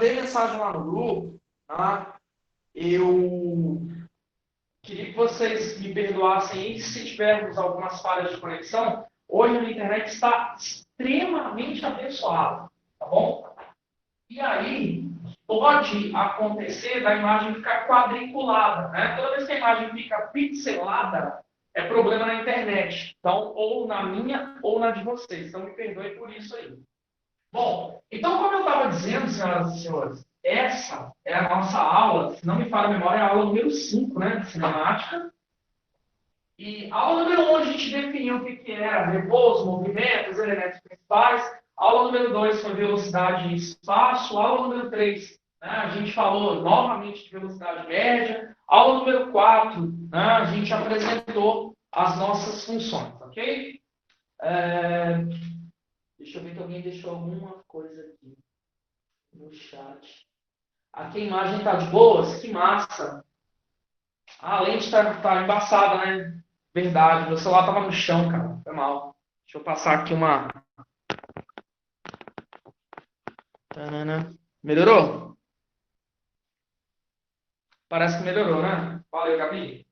mandei mensagem lá no grupo, tá? Eu queria que vocês me perdoassem aí se tivermos algumas falhas de conexão. Hoje a minha internet está extremamente abençoada, tá bom? E aí, pode acontecer da imagem ficar quadriculada, né? Toda vez que a imagem fica pixelada, é problema na internet. Então, ou na minha ou na de vocês. Então, me perdoe por isso aí. Bom, então, como eu estava dizendo, senhoras e senhores, essa é a nossa aula, se não me falha a memória, é a aula número 5, né, de cinemática. E a aula número 1 a gente definiu o que era repouso, movimentos, elementos principais. A aula número 2 foi velocidade e espaço. A aula número 3, né, a gente falou novamente de velocidade média. A aula número 4, né, a gente apresentou as nossas funções, ok? Deixa eu ver que alguém deixou alguma coisa aqui no chat. Aqui a imagem está de boas? Que massa! Ah, a lente tá embaçada, né? Verdade, meu celular estava no chão, cara. Foi mal. Deixa eu passar aqui uma. Melhorou? Parece que melhorou, né? Valeu, Gabi.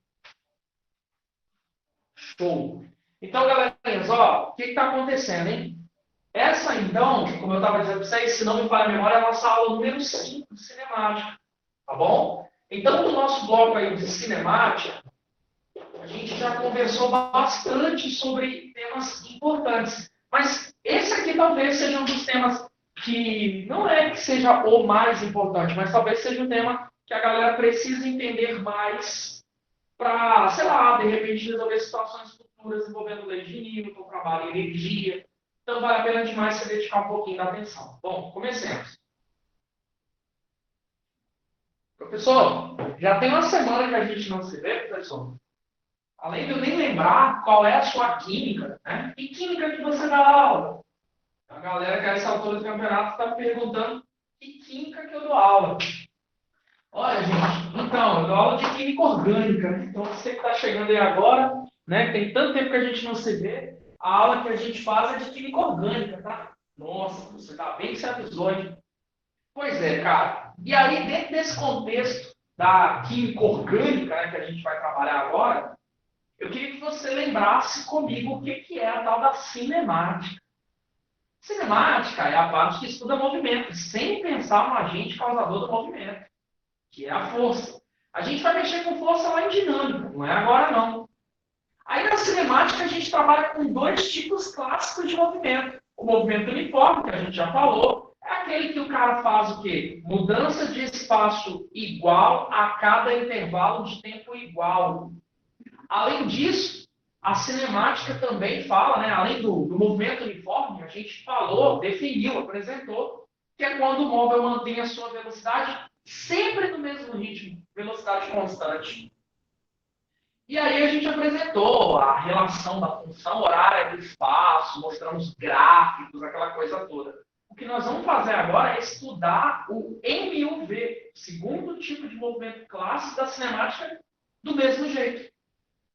Show. Então, galerinhas, ó, o que está acontecendo, hein? Essa, então, como eu estava dizendo para vocês, se não me falha a memória, é a nossa aula número 5 de cinemática. Tá bom? Então, no nosso bloco aí de cinemática, a gente já conversou bastante sobre temas importantes. Mas esse aqui talvez seja um dos temas que não é que seja o mais importante, mas talvez seja um tema que a galera precisa entender mais para, sei lá, de repente resolver situações futuras envolvendo lei de Newton, trabalho em energia. Então vale a pena demais você dedicar um pouquinho da atenção. Bom, comecemos. Professor, já tem uma semana que a gente não se vê, professor. Além de eu nem lembrar qual é a sua química, né? Que química que você dá aula? A galera que a essa altura do campeonato está me perguntando que química que eu dou aula. Olha, gente, então, eu dou aula de química orgânica, né? Então, você que está chegando aí agora, né? Tem tanto tempo que a gente não se vê, a aula que a gente faz é de química orgânica, tá? Nossa, você está bem que se avisou, hein? Pois é, cara. E aí, dentro desse contexto da química orgânica, né, que a gente vai trabalhar agora, eu queria que você lembrasse comigo o que é a tal da cinemática. Cinemática é a parte que estuda movimento, sem pensar no agente causador do movimento, que é a força. A gente vai mexer com força lá em dinâmica, não é agora não. Aí na cinemática a gente trabalha com dois tipos clássicos de movimento. O movimento uniforme, que a gente já falou, é aquele que o cara faz o quê? Mudança de espaço igual a cada intervalo de tempo igual. Além disso, a cinemática também fala, né, além do movimento uniforme, a gente falou, definiu, apresentou, que é quando o móvel mantém a sua velocidade sempre no mesmo ritmo, velocidade constante. E aí a gente apresentou a relação da função horária do espaço, mostramos gráficos, aquela coisa toda. O que nós vamos fazer agora é estudar o MUV, segundo tipo de movimento clássico da cinemática, do mesmo jeito.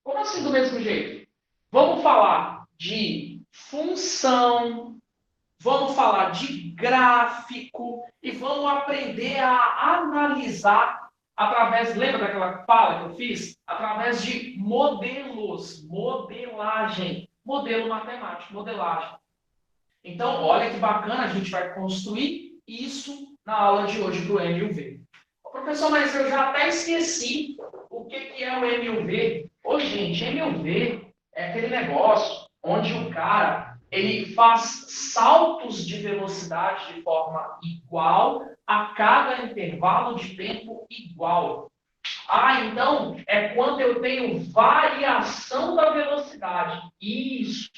Como assim do mesmo jeito? Vamos falar de função, vamos falar de gráfico e vamos aprender a analisar através, lembra daquela fala que eu fiz? Através de modelos, modelagem, modelo matemático, modelagem. Então, olha que bacana, a gente vai construir isso na aula de hoje para o MUV. Professor, mas eu já até esqueci o que é o MUV. Ô, gente, MUV é aquele negócio onde o cara ele faz saltos de velocidade de forma igual a cada intervalo de tempo igual. Ah, então é quando eu tenho variação da velocidade. Isso,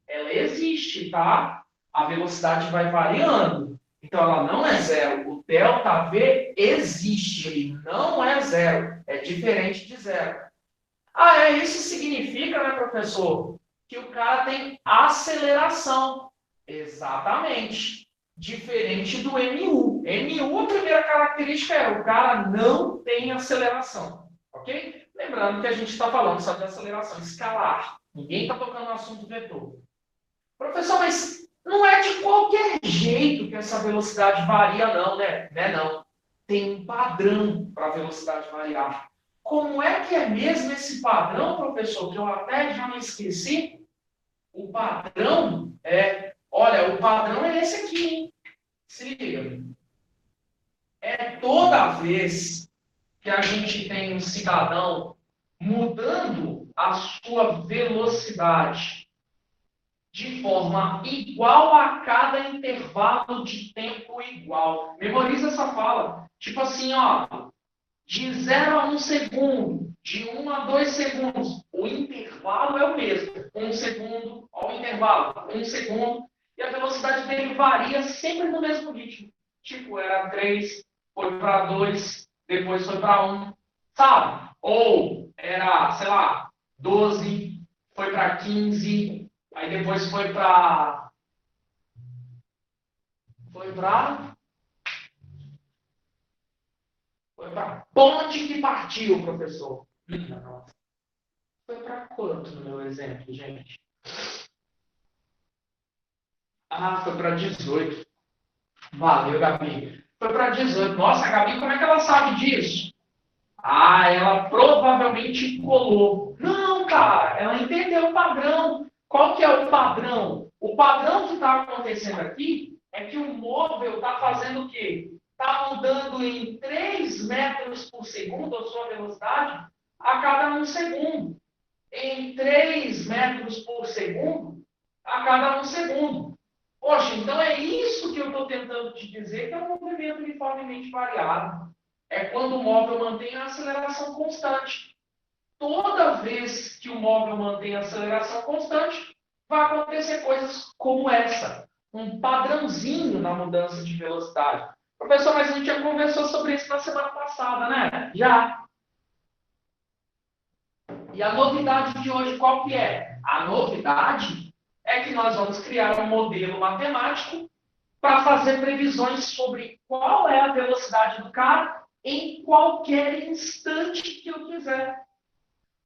ela existe, tá? A velocidade vai variando. Então ela não é zero. O ΔV existe, ele não é zero. É diferente de zero. Ah, isso significa, né, professor, que o cara tem aceleração. Exatamente. Diferente do MU. MU, a primeira característica é o cara não tem aceleração. Ok? Lembrando que a gente está falando só de aceleração escalar. Ninguém está tocando no assunto vetor. Professor, mas Não é de qualquer jeito que essa velocidade varia, não, né? Não. Tem um padrão para a velocidade variar. Como é que é mesmo esse padrão, professor, que eu até já me esqueci? O padrão olha, o padrão é esse aqui, hein? Se liga. É toda vez que a gente tem um cidadão mudando a sua velocidade de forma igual a cada intervalo de tempo igual. Memoriza essa fala. Tipo assim, ó, de 0 a 1 segundo, de 1 a 2 segundos, o intervalo é o mesmo. 1 segundo, ó, o intervalo, 1 segundo, e a velocidade dele varia sempre no mesmo ritmo. Tipo, era 3, foi para 2, depois foi para 1, sabe? Ou era, sei lá, 12, foi para 15, aí depois foi para. Foi para. Foi para ponte que partiu, professor. Não. Foi para quanto no meu exemplo, gente? Ah, foi para 18. Valeu, Gabi. Foi para 18. Nossa, Gabi, como é que ela sabe disso? Ah, ela provavelmente colou. Não, cara, ela entendeu o padrão. Qual que é o padrão? O padrão que está acontecendo aqui é que o móvel está fazendo o quê? Está mudando em 3 metros por segundo a sua velocidade a cada 1 segundo. Em 3 metros por segundo a cada 1 segundo. Poxa, então é isso que eu estou tentando te dizer que é um movimento uniformemente variado. É quando o móvel mantém a aceleração constante. Toda vez que o móvel mantém a aceleração constante, vai acontecer coisas como essa. Um padrãozinho na mudança de velocidade. Professor, mas a gente já conversou sobre isso na semana passada, né? Já. E a novidade de hoje qual que é? A novidade é que nós vamos criar um modelo matemático para fazer previsões sobre qual é a velocidade do carro em qualquer instante que eu quiser.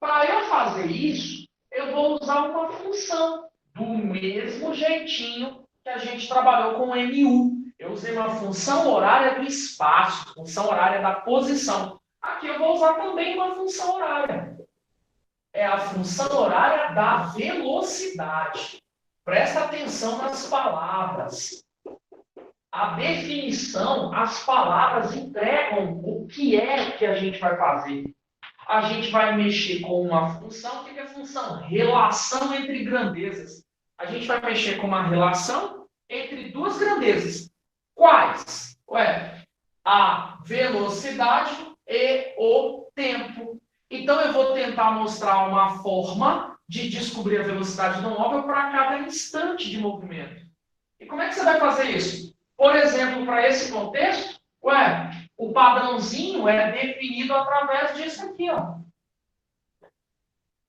Para eu fazer isso, eu vou usar uma função do mesmo jeitinho que a gente trabalhou com o MU. Eu usei uma função horária do espaço, função horária da posição. Aqui eu vou usar também uma função horária. É a função horária da velocidade. Presta atenção nas palavras. A definição, as palavras entregam o que é que a gente vai fazer. A gente vai mexer com uma função. O que é função? Relação entre grandezas. A gente vai mexer com uma relação entre duas grandezas. Quais? A velocidade e o tempo. Então, eu vou tentar mostrar uma forma de descobrir a velocidade do móvel para cada instante de movimento. E como é que você vai fazer isso? Por exemplo, para esse contexto, o padrãozinho é definido através disso aqui, ó.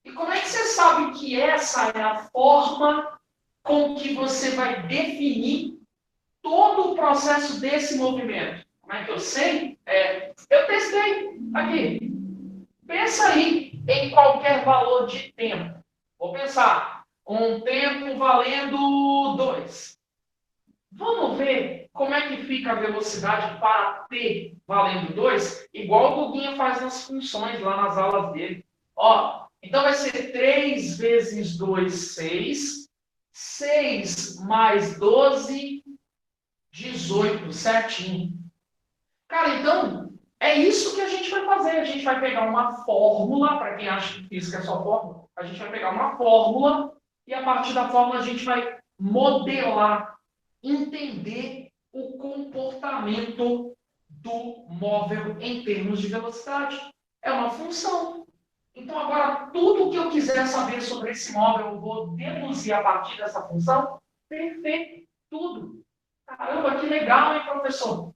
E como é que você sabe que essa é a forma com que você vai definir todo o processo desse movimento? Como é que eu sei? Eu testei aqui. Pensa aí em qualquer valor de tempo. Vou pensar, um tempo valendo 2. Vamos ver como é que fica a velocidade para t valendo 2, igual o Guguinha faz nas funções lá nas aulas dele. Ó, então vai ser 3 vezes 2, 6. 6 mais 12, 18, certinho. Cara, então, é isso que a gente vai fazer. A gente vai pegar uma fórmula, para quem acha que física é só fórmula, a gente vai pegar uma fórmula e a partir da fórmula a gente vai modelar, entender o comportamento do móvel em termos de velocidade. É uma função. Então, agora, tudo que eu quiser saber sobre esse móvel, eu vou deduzir a partir dessa função. Perfeito. Tudo. Caramba, que legal, hein, professor?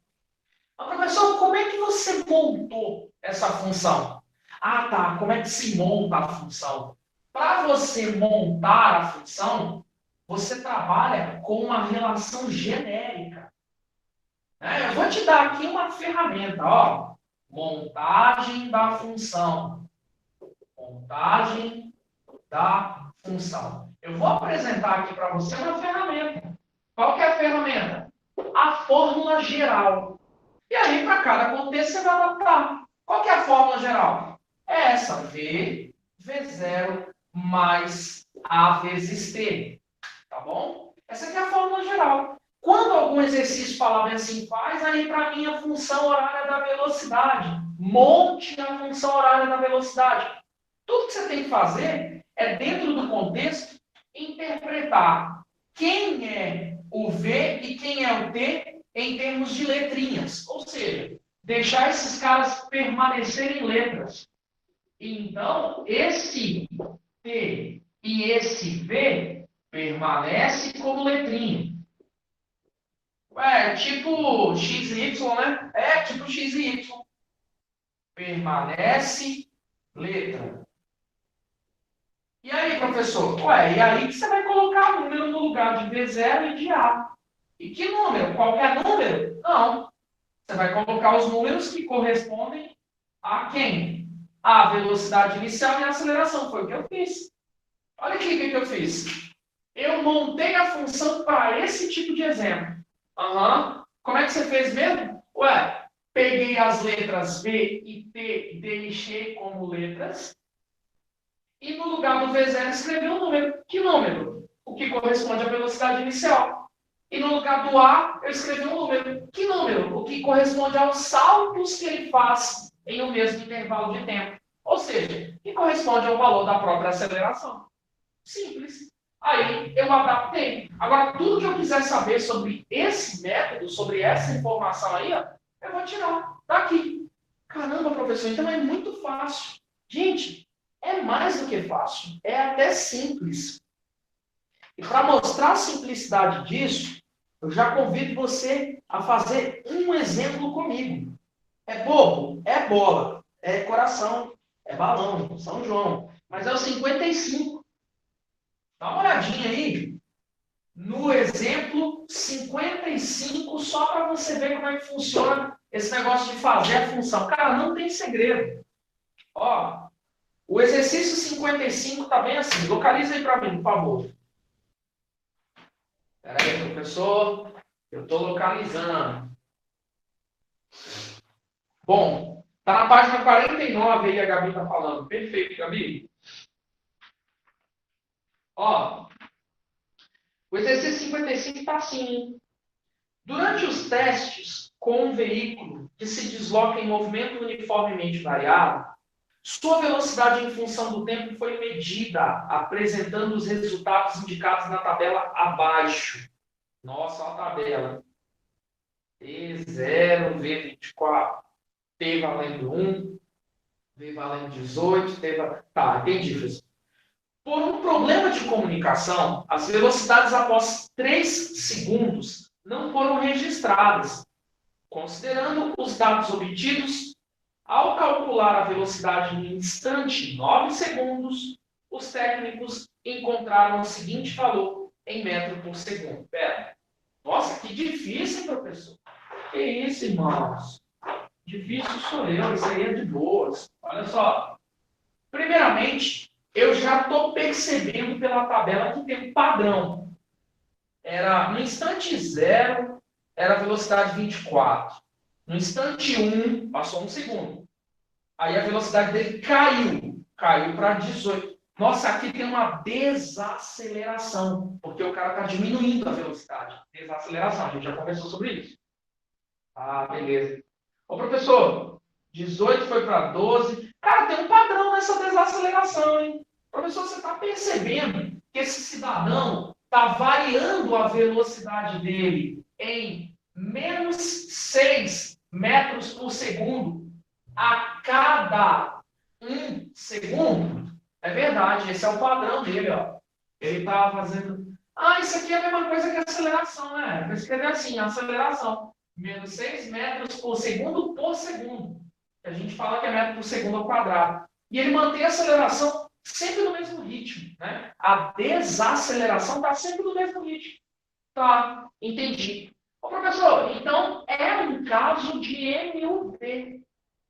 Mas, professor, como é que você montou essa função? Ah, tá. Como é que se monta a função? Para você montar a função, você trabalha com uma relação genérica. Eu vou te dar aqui uma ferramenta, ó. Montagem da função. Montagem da função. Eu vou apresentar aqui para você uma ferramenta. Qual que é a ferramenta? A fórmula geral. E aí, para cada contexto, você vai adaptar. Qual que é a fórmula geral? É essa, V0 mais A vezes T. Tá bom? Essa aqui é a fórmula geral. Quando algum exercício falar bem assim, faz aí para mim a função horária da velocidade. Monte a função horária da velocidade. Tudo que você tem que fazer é, dentro do contexto, interpretar quem é o V e quem é o T em termos de letrinhas. Ou seja, deixar esses caras permanecerem letras. Então, esse T e esse V permanece como letrinha. Tipo X e Y, né? É, tipo X e Y. Permanece letra. E aí, professor? E aí que você vai colocar número no lugar de V0 e de A. E que número? Qualquer número? Não. Você vai colocar os números que correspondem a quem? A velocidade inicial e a aceleração. Foi o que eu fiz. Olha aqui o que eu fiz. Eu montei a função para esse tipo de exemplo. Como é que você fez mesmo? Peguei as letras V e T e deixei como letras. E no lugar do V0 escrevi um número. Que número? O que corresponde à velocidade inicial. E no lugar do A, eu escrevi um número. Que número? O que corresponde aos saltos que ele faz em um mesmo intervalo de tempo. Ou seja, que corresponde ao valor da própria aceleração. Simples. Aí eu adaptei. Agora, tudo que eu quiser saber sobre esse método, sobre essa informação aí, eu vou tirar daqui. Caramba, professor, então é muito fácil. Gente, é mais do que fácil. É até simples. E para mostrar a simplicidade disso, eu já convido você a fazer um exemplo comigo. É bobo? É bola. É coração. É balão. São João. Mas é o 55. Dá uma olhadinha aí no exemplo 55, só para você ver como é que funciona esse negócio de fazer a função. Cara, não tem segredo. Ó, o exercício 55 está bem assim. Localiza aí para mim, por favor. Espera aí, professor. Eu estou localizando. Bom, está na página 49 aí, a Gabi está falando. Perfeito, Gabi. Ó, o exercício 55 está assim, hein? Durante os testes com um veículo que se desloca em movimento uniformemente variável, sua velocidade em função do tempo foi medida, apresentando os resultados indicados na tabela abaixo. Nossa, olha a tabela. T0, V24, T valendo 1, V valendo 18, T valendo... Tá, entendi, professor. Por um problema de comunicação, as velocidades após 3 segundos não foram registradas. Considerando os dados obtidos, ao calcular a velocidade no instante 9 segundos, os técnicos encontraram o seguinte valor em metro por segundo. Pera. Nossa, que difícil, professor. Que isso, irmãos? Difícil sou eu, isso aí é de boas. Olha só. Primeiramente, eu já estou percebendo pela tabela que tem um padrão. No instante 0, era a velocidade 24. No instante 1, passou 1 segundo. Aí a velocidade dele caiu para 18. Nossa, aqui tem uma desaceleração, porque o cara está diminuindo a velocidade. Desaceleração, a gente já conversou sobre isso. Ah, beleza. Ô, professor, 18 foi para 12. Cara, tem um padrão nessa desaceleração, hein? Professor, você está percebendo que esse cidadão está variando a velocidade dele em menos 6 metros por segundo a cada 1 segundo? É verdade, esse é o padrão dele, ó. Ele está fazendo... isso aqui é a mesma coisa que aceleração, né? Eu escrevi assim, aceleração. Menos 6 metros por segundo. A gente fala que é metro por segundo ao quadrado. E ele mantém a aceleração sempre no mesmo ritmo, né? A desaceleração está sempre no mesmo ritmo. Tá, entendi. Ô, professor, então é um caso de MUV.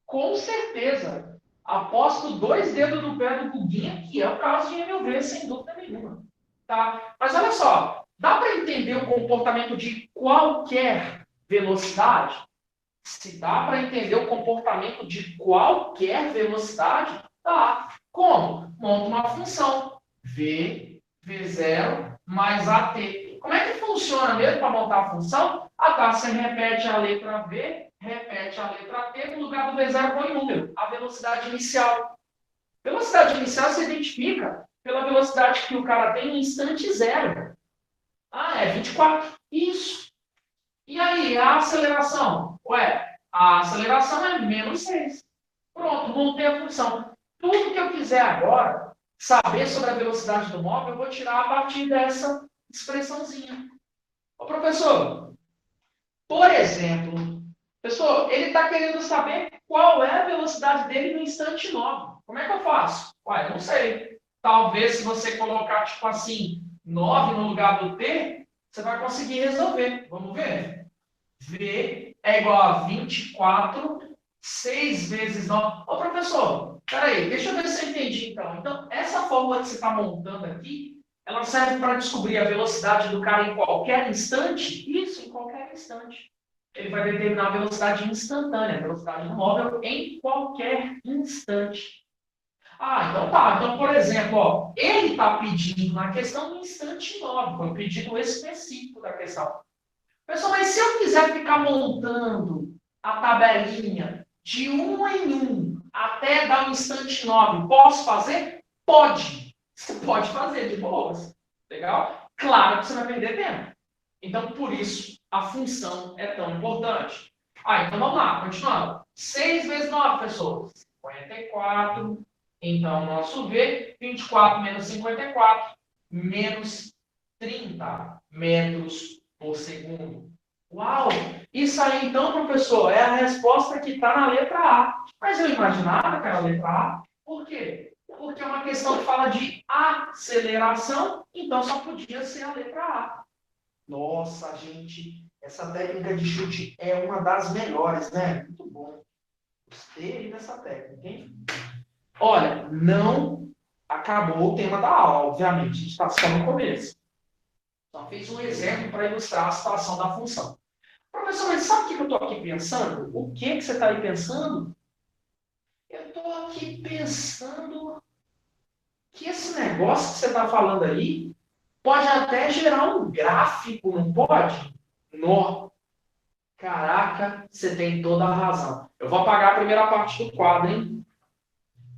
Com certeza. Aposto 2 dedos no pé do Guguinha que é o caso de MUV, sem dúvida nenhuma. Tá? Mas olha só, Dá para entender o comportamento de qualquer velocidade? Se dá para entender o comportamento de qualquer velocidade, dá. Como? Monta uma função. V0 mais AT. Como é que funciona mesmo para montar a função? Ah, tá. Você repete a letra V, repete a letra T, no lugar do V0 põe número. A velocidade inicial. Velocidade inicial se identifica pela velocidade que o cara tem no instante zero. Ah, é 24. Isso. E aí, a aceleração? Ué, a aceleração é menos 6. Pronto, montei a função. Tudo que eu quiser agora saber sobre a velocidade do móvel, eu vou tirar a partir dessa expressãozinha. Ô, professor, por exemplo, pessoal, ele está querendo saber qual é a velocidade dele no instante 9. Como é que eu faço? Ué, não sei. Talvez se você colocar, tipo assim, 9 no lugar do T, você vai conseguir resolver. Vamos ver? V é igual a 24, 6 vezes 9. Ô, professor, peraí, deixa eu ver se eu entendi, então. Então, essa fórmula que você está montando aqui, ela serve para descobrir a velocidade do cara em qualquer instante? Isso, em qualquer instante. Ele vai determinar a velocidade instantânea, a velocidade do móvel em qualquer instante. Ah, então tá. Então, por exemplo, ó, ele está pedindo na questão do instante 9, foi o pedido específico da questão. Pessoal, mas se eu quiser ficar montando a tabelinha de um em um até dar um instante 9, posso fazer? Pode. Você pode fazer de boas. Legal? Claro que você vai perder tempo. Então, por isso, a função é tão importante. Ah, então vamos lá, continuando. 6 vezes 9, pessoas. 54. Então, nosso V, 24 menos 54, menos 30 metros por segundo. Uau! Isso aí, então, professor, é a resposta que está na letra A. Mas eu imaginava que era a letra A. Por quê? Porque é uma questão que fala de aceleração, então só podia ser a letra A. Nossa, gente, essa técnica de chute é uma das melhores, né? Muito bom. Gostei dessa técnica, hein? Olha, não acabou o tema da aula, obviamente. A gente está só no começo. Só fiz um exemplo para ilustrar a situação da função. Professor, mas sabe o que eu estou aqui pensando? O que você está aí pensando? Eu estou aqui pensando que esse negócio que você está falando aí pode até gerar um gráfico, não pode? No. Caraca, você tem toda a razão. Eu vou apagar a primeira parte do quadro, hein?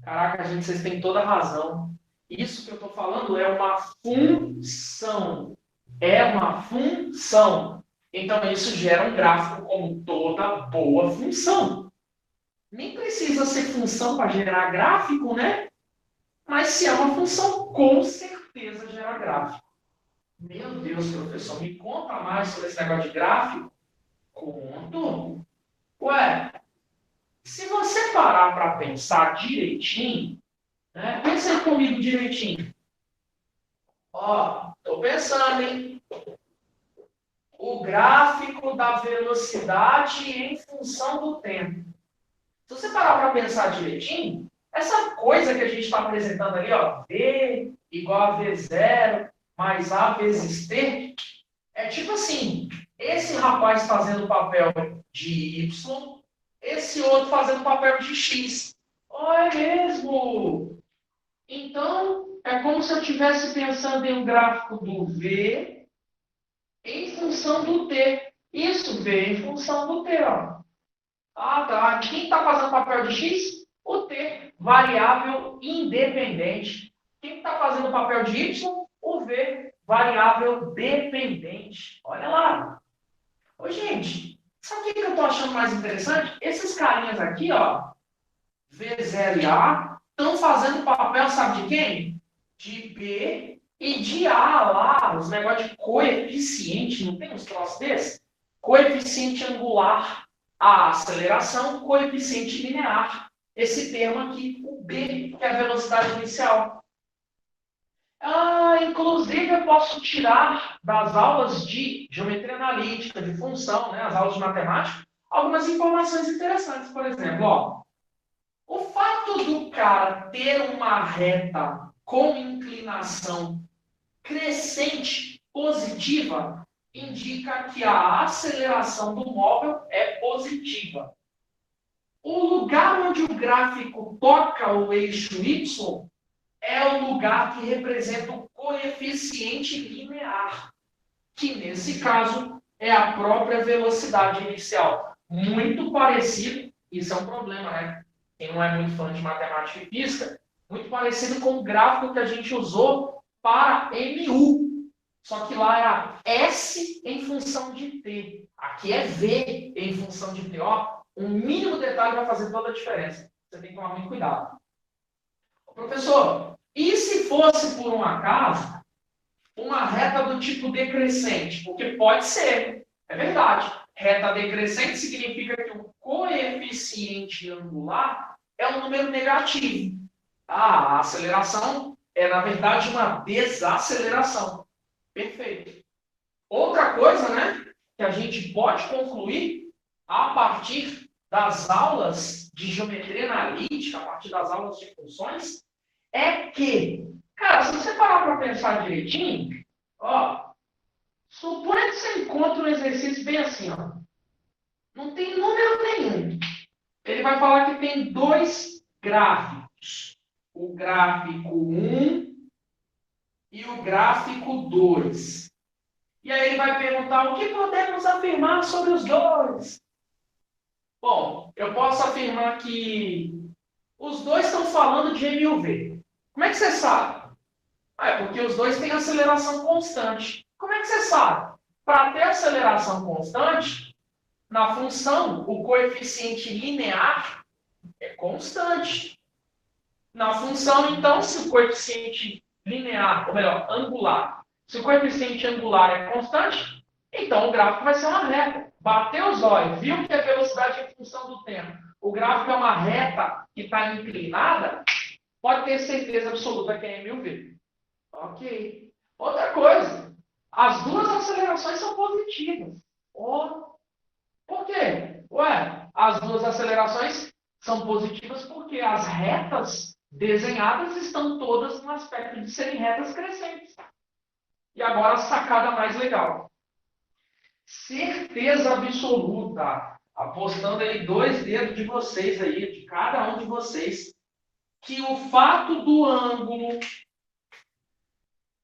Caraca, gente, vocês têm toda a razão. Isso que eu estou falando é uma função. É uma função. Então, isso gera um gráfico como toda boa função. Nem precisa ser função para gerar gráfico, né? Mas se é uma função, com certeza gera gráfico. Meu Deus, professor, me conta mais sobre esse negócio de gráfico. Conto. Ué, se você parar para pensar direitinho, né? Pensa aí comigo direitinho. Ó, estou pensando, hein? O gráfico da velocidade em função do tempo. Se você parar para pensar direitinho, essa coisa que a gente está apresentando ali, ó, V igual a V0 mais A vezes T, é tipo assim, esse rapaz fazendo o papel de Y, esse outro fazendo o papel de X. Oh, é mesmo! Então, é como se eu estivesse pensando em um gráfico do V em função do T. Isso, V em função do T, ó. Ah, tá. Quem está fazendo papel de X? O T, variável independente. Quem está fazendo papel de Y? O V, variável dependente. Olha lá. Ô, gente, sabe o que eu estou achando mais interessante? Esses carinhas aqui, ó, V0 e A, estão fazendo papel, sabe de quem? De B e de A lá, os negócios de coeficiente, não tem uns troços desses? Coeficiente angular, a aceleração, coeficiente linear. Esse termo aqui, o B, que é a velocidade inicial. Ah, inclusive eu posso tirar das aulas de geometria analítica, de função, né, as aulas de matemática, algumas informações interessantes. Por exemplo, ó, o fato do cara ter uma reta com inclinação crescente positiva indica que a aceleração do móvel é positiva. O lugar onde o gráfico toca o eixo y é o lugar que representa o coeficiente linear, que nesse caso é a própria velocidade inicial. Muito parecido, isso é um problema, né? Quem não é muito fã de matemática e física, muito parecido com o gráfico que a gente usou para MU. Só que lá era S em função de T. Aqui é V em função de T. Ó, um mínimo detalhe vai fazer toda a diferença. Você tem que tomar muito cuidado. Professor, e se fosse por um acaso uma reta do tipo decrescente? Porque pode ser, é verdade. Reta decrescente significa que o coeficiente angular é um número negativo. A aceleração é, na verdade, uma desaceleração. Perfeito. Outra coisa, né, que a gente pode concluir a partir das aulas de geometria analítica, a partir das aulas de funções, é que, cara, se você parar para pensar direitinho, ó, suponha que você encontra um exercício bem assim, ó. Não tem número nenhum. Ele vai falar que tem dois gráficos. O gráfico 1 e o gráfico 2. E aí ele vai perguntar o que podemos afirmar sobre os dois. Bom, eu posso afirmar que os dois estão falando de MUV. Como é que você sabe? É porque os dois têm aceleração constante. Como é que você sabe? Para ter aceleração constante, na função, o coeficiente linear é constante. Na função, então, se o coeficiente linear, ou melhor, angular, se o coeficiente angular é constante, então o gráfico vai ser uma reta. Bateu os olhos, viu que a velocidade é em função do tempo. O gráfico é uma reta que está inclinada, pode ter certeza absoluta que é MUV. Ok. Outra coisa, as duas acelerações são positivas. Oh, por quê? Ué, as duas acelerações são positivas porque as retas desenhadas estão todas no aspecto de serem retas crescentes. E agora a sacada mais legal. Certeza absoluta, apostando aí 2 dedos de vocês aí, de cada um de vocês, que o fato do ângulo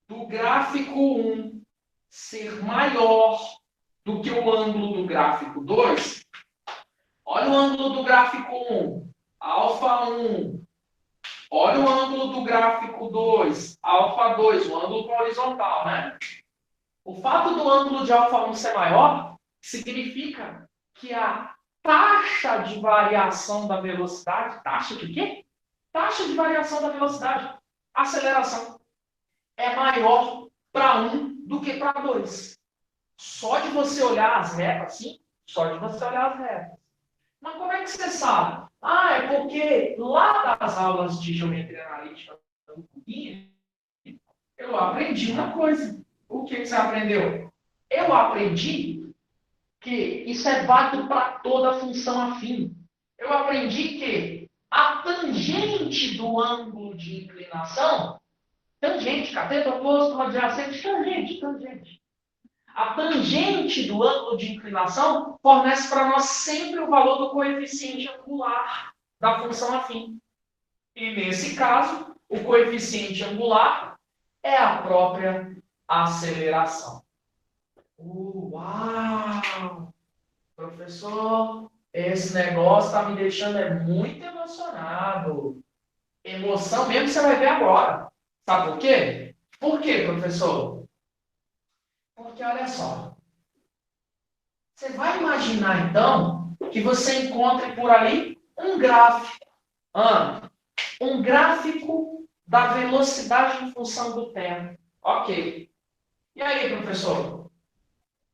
do gráfico 1 ser maior do que o ângulo do gráfico 2, olha o ângulo do gráfico 1, alfa 1. Olha o ângulo do gráfico 2, alfa 2, o ângulo horizontal, né? O fato do ângulo de alfa 1 ser maior significa que a taxa de variação da velocidade, taxa de quê? Taxa de variação da velocidade, aceleração, é maior para 1 do que para 2. Só de você olhar as retas, sim, só de você olhar as retas. Mas como é que você sabe? Ah, é porque lá das aulas de geometria analítica do Cubinho, eu aprendi uma coisa. O que você aprendeu? Eu aprendi que isso é válido para toda função afim. Eu aprendi que a tangente do ângulo de inclinação, tangente, cateto oposto, adjacente, tangente. A tangente do ângulo de inclinação fornece para nós sempre o valor do coeficiente angular da função afim. E nesse caso, o coeficiente angular é a própria aceleração. Uau! Professor, esse negócio está me deixando muito emocionado. Emoção mesmo que você vai ver agora. Sabe por quê? Por quê, professor? Porque olha só. Você vai imaginar, então, que você encontre por ali um gráfico. Um gráfico da velocidade em função do tempo. Ok. E aí, professor?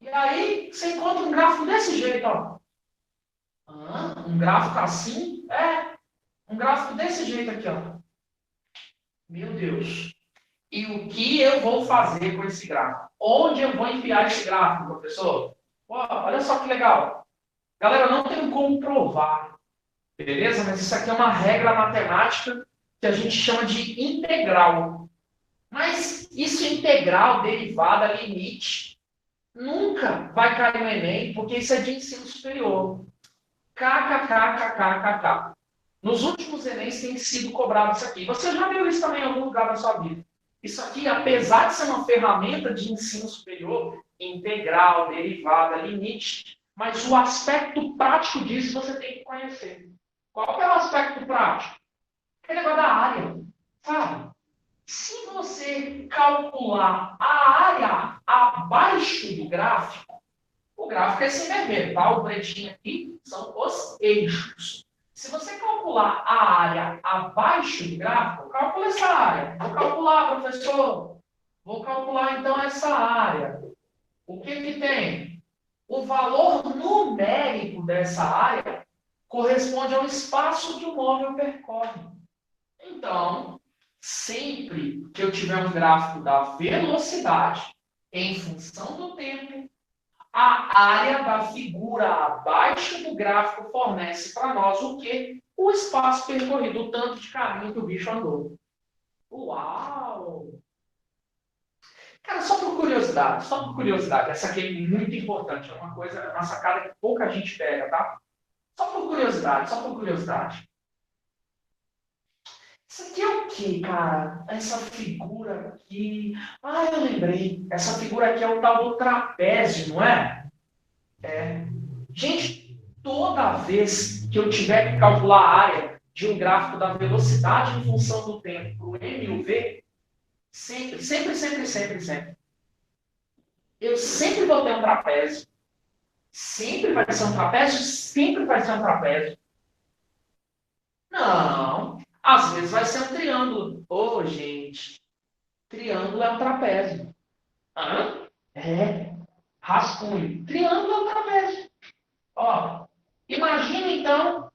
E aí, você encontra um gráfico desse jeito, ó. Um gráfico assim? É. Um gráfico desse jeito aqui, ó. Meu Deus. E o que eu vou fazer com esse gráfico? Onde eu vou enfiar esse gráfico, professor? Olha só que legal. Galera, não tem como provar. Beleza? Mas isso aqui é uma regra matemática que a gente chama de integral. Mas isso integral, derivada, limite, nunca vai cair no Enem, porque isso é de ensino superior. KKKKKKK. Nos últimos Enems tem sido cobrado isso aqui. Você já viu isso também em algum lugar da sua vida. Isso aqui, apesar de ser uma ferramenta de ensino superior, integral, derivada, limite, mas o aspecto prático disso você tem que conhecer. Qual é o aspecto prático? Aquele negócio da área, sabe? Se você calcular a área abaixo do gráfico, o gráfico é esse vermelho, tá? O pretinho aqui são os eixos. Se você calcular a área abaixo do gráfico, calcula essa área. Vou calcular, professor. Vou calcular, então, essa área. O que que tem? O valor numérico dessa área corresponde ao espaço que o móvel percorre. Então, sempre que eu tiver um gráfico da velocidade em função do tempo, a área da figura abaixo do gráfico fornece para nós o quê? O espaço percorrido, o tanto de caminho que o bicho andou. Uau! Cara, só por curiosidade, essa aqui é muito importante, é uma coisa, uma sacada que pouca gente pega, tá? Só por curiosidade, só por curiosidade. Isso aqui é o quê, cara? Essa figura aqui. Ah, eu lembrei. Essa figura aqui é o tal do trapézio, não é? É. Gente, toda vez que eu tiver que calcular a área de um gráfico da velocidade em função do tempo para o M e o V, sempre, eu sempre vou ter um trapézio. Sempre vai ser um trapézio? Sempre vai ser um trapézio. Não. Às vezes vai ser um triângulo. Ô, gente, triângulo é um trapézio. Hã? É. Rascunho. Triângulo é um trapézio. Ó, imagina então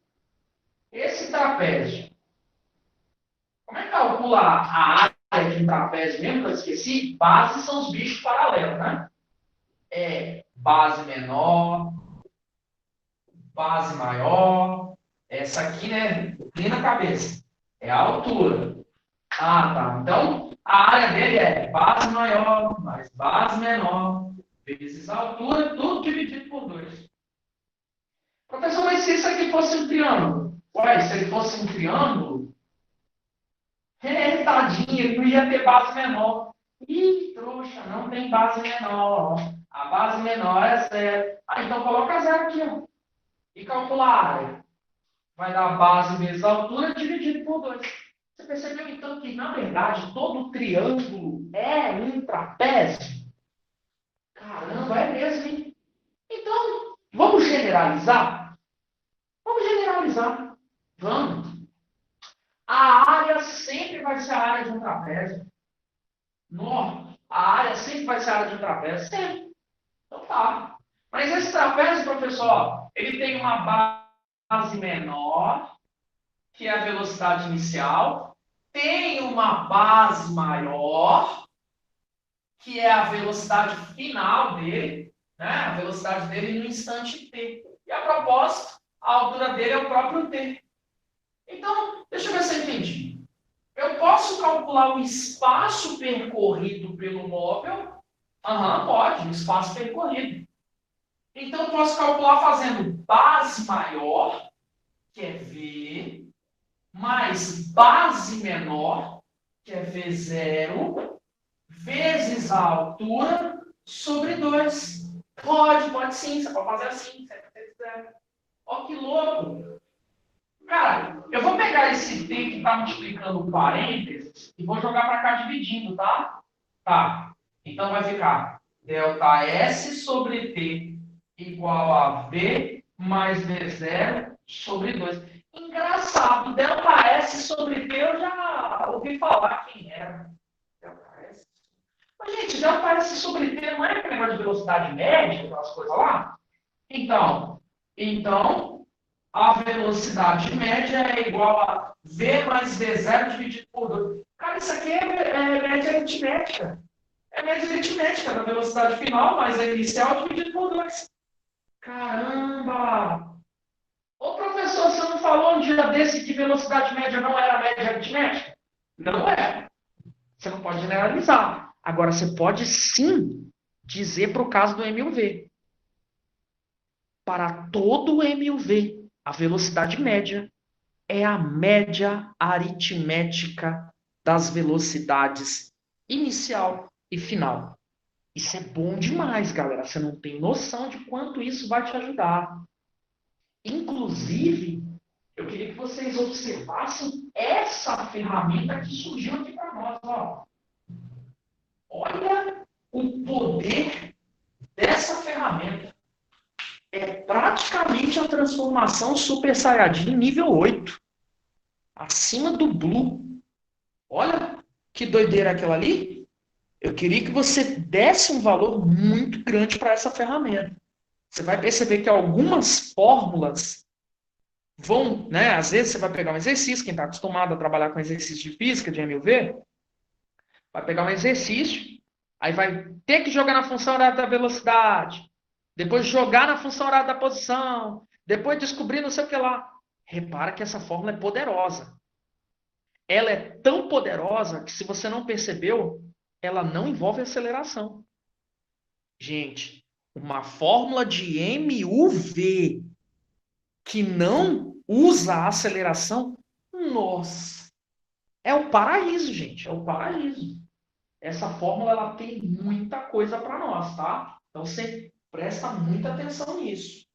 esse trapézio. Como é que calcula a área de um trapézio mesmo que eu esqueci? Bases são os bichos paralelos, né? É base menor, base maior. Essa aqui, né? Tem na cabeça. É a altura. Ah, tá. Então, a área dele é base maior mais base menor vezes a altura, tudo dividido por 2. Professor, mas se isso aqui fosse um triângulo? Ué, se ele fosse um triângulo, tadinho, não ia ter base menor. Ih, trouxa, não tem base menor. A base menor é 0. Ah, então coloca 0 aqui, ó. E calcula a área. Vai dar base vezes a altura dividido por 2. Você percebeu, então, que, na verdade, todo triângulo é um trapézio? Caramba, é mesmo, hein? Então, vamos generalizar? Vamos generalizar. Vamos. A área sempre vai ser a área de um trapézio. Não, a área sempre vai ser a área de um trapézio. Sempre. Então tá. Mas esse trapézio, professor, ele tem uma base menor, que é a velocidade inicial, tem uma base maior, que é a velocidade final dele, né? A velocidade dele no instante t. E a propósito, a altura dele é o próprio t. Então, deixa eu ver se eu entendi. Eu posso calcular o espaço percorrido pelo móvel? Aham, pode, o espaço percorrido. Então, eu posso calcular fazendo base maior, que é V, mais base menor, que é V0, vezes a altura, sobre 2. Pode sim, você pode fazer assim, se você quiser. Ó, que louco! Cara, eu vou pegar esse t que está multiplicando parênteses e vou jogar para cá dividindo, tá? Tá. Então vai ficar delta S sobre t igual a V mais V0 sobre 2. Engraçado, delta S sobre t eu já ouvi falar quem era. Delta S. Mas, gente, delta S sobre t não é aquele negócio de velocidade média, aquelas coisas lá? Então, a velocidade média é igual a V mais V0 dividido por 2. Cara, isso aqui é média aritmética. É média aritmética da velocidade final mais a inicial dividido por 2. Caramba! Ô, professor, você não falou um dia desse que velocidade média não era média aritmética? Não é. Você não pode generalizar. Agora, você pode sim dizer para o caso do MUV. Para todo o MUV, a velocidade média é a média aritmética das velocidades inicial e final. Isso é bom demais, galera. Você não tem noção de quanto isso vai te ajudar. Inclusive, eu queria que vocês observassem essa ferramenta que surgiu aqui para nós. Ó. Olha o poder dessa ferramenta. É praticamente a transformação Super Saiyajin nível 8. Acima do Blue. Olha que doideira aquela ali. Eu queria que você desse um valor muito grande para essa ferramenta. Você vai perceber que algumas fórmulas vão, né? Às vezes você vai pegar um exercício, quem está acostumado a trabalhar com exercício de física, de MUV, vai pegar um exercício, aí vai ter que jogar na função horária da velocidade, depois jogar na função horária da posição, depois descobrir não sei o que lá. Repara que essa fórmula é poderosa. Ela é tão poderosa que, se você não percebeu, ela não envolve aceleração. Gente, uma fórmula de MUV que não usa a aceleração, nossa, é o paraíso, gente, é o paraíso. Essa fórmula ela tem muita coisa para nós, tá? Então você presta muita atenção nisso.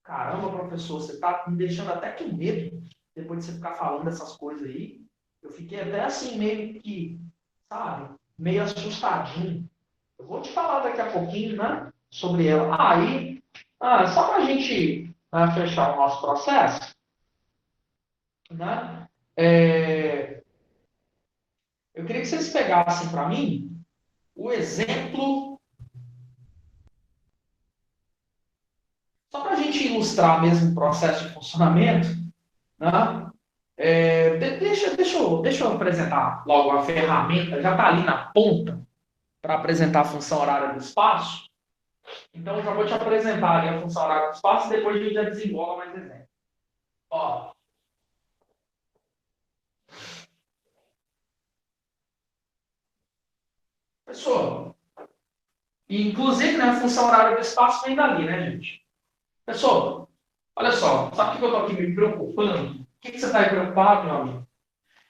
Caramba, professor, você está me deixando até com medo depois de você ficar falando essas coisas aí. Eu fiquei até assim, meio que, sabe, meio assustadinho. Eu vou te falar daqui a pouquinho, né, sobre ela. Aí, só para a gente fechar o nosso processo, né, eu queria que vocês pegassem para mim o exemplo, só para a gente ilustrar mesmo o processo de funcionamento, né? Deixa eu apresentar logo a ferramenta, já está ali na ponta para apresentar a função horária do espaço. Então, eu já vou te apresentar ali a função horária do espaço e depois a gente já desenvolve mais exemplos. Ó, pessoal, inclusive, né, a função horária do espaço vem dali, né, gente? Pessoal, olha só, sabe o que eu estou aqui me preocupando? O que você está aí preocupado, meu amigo?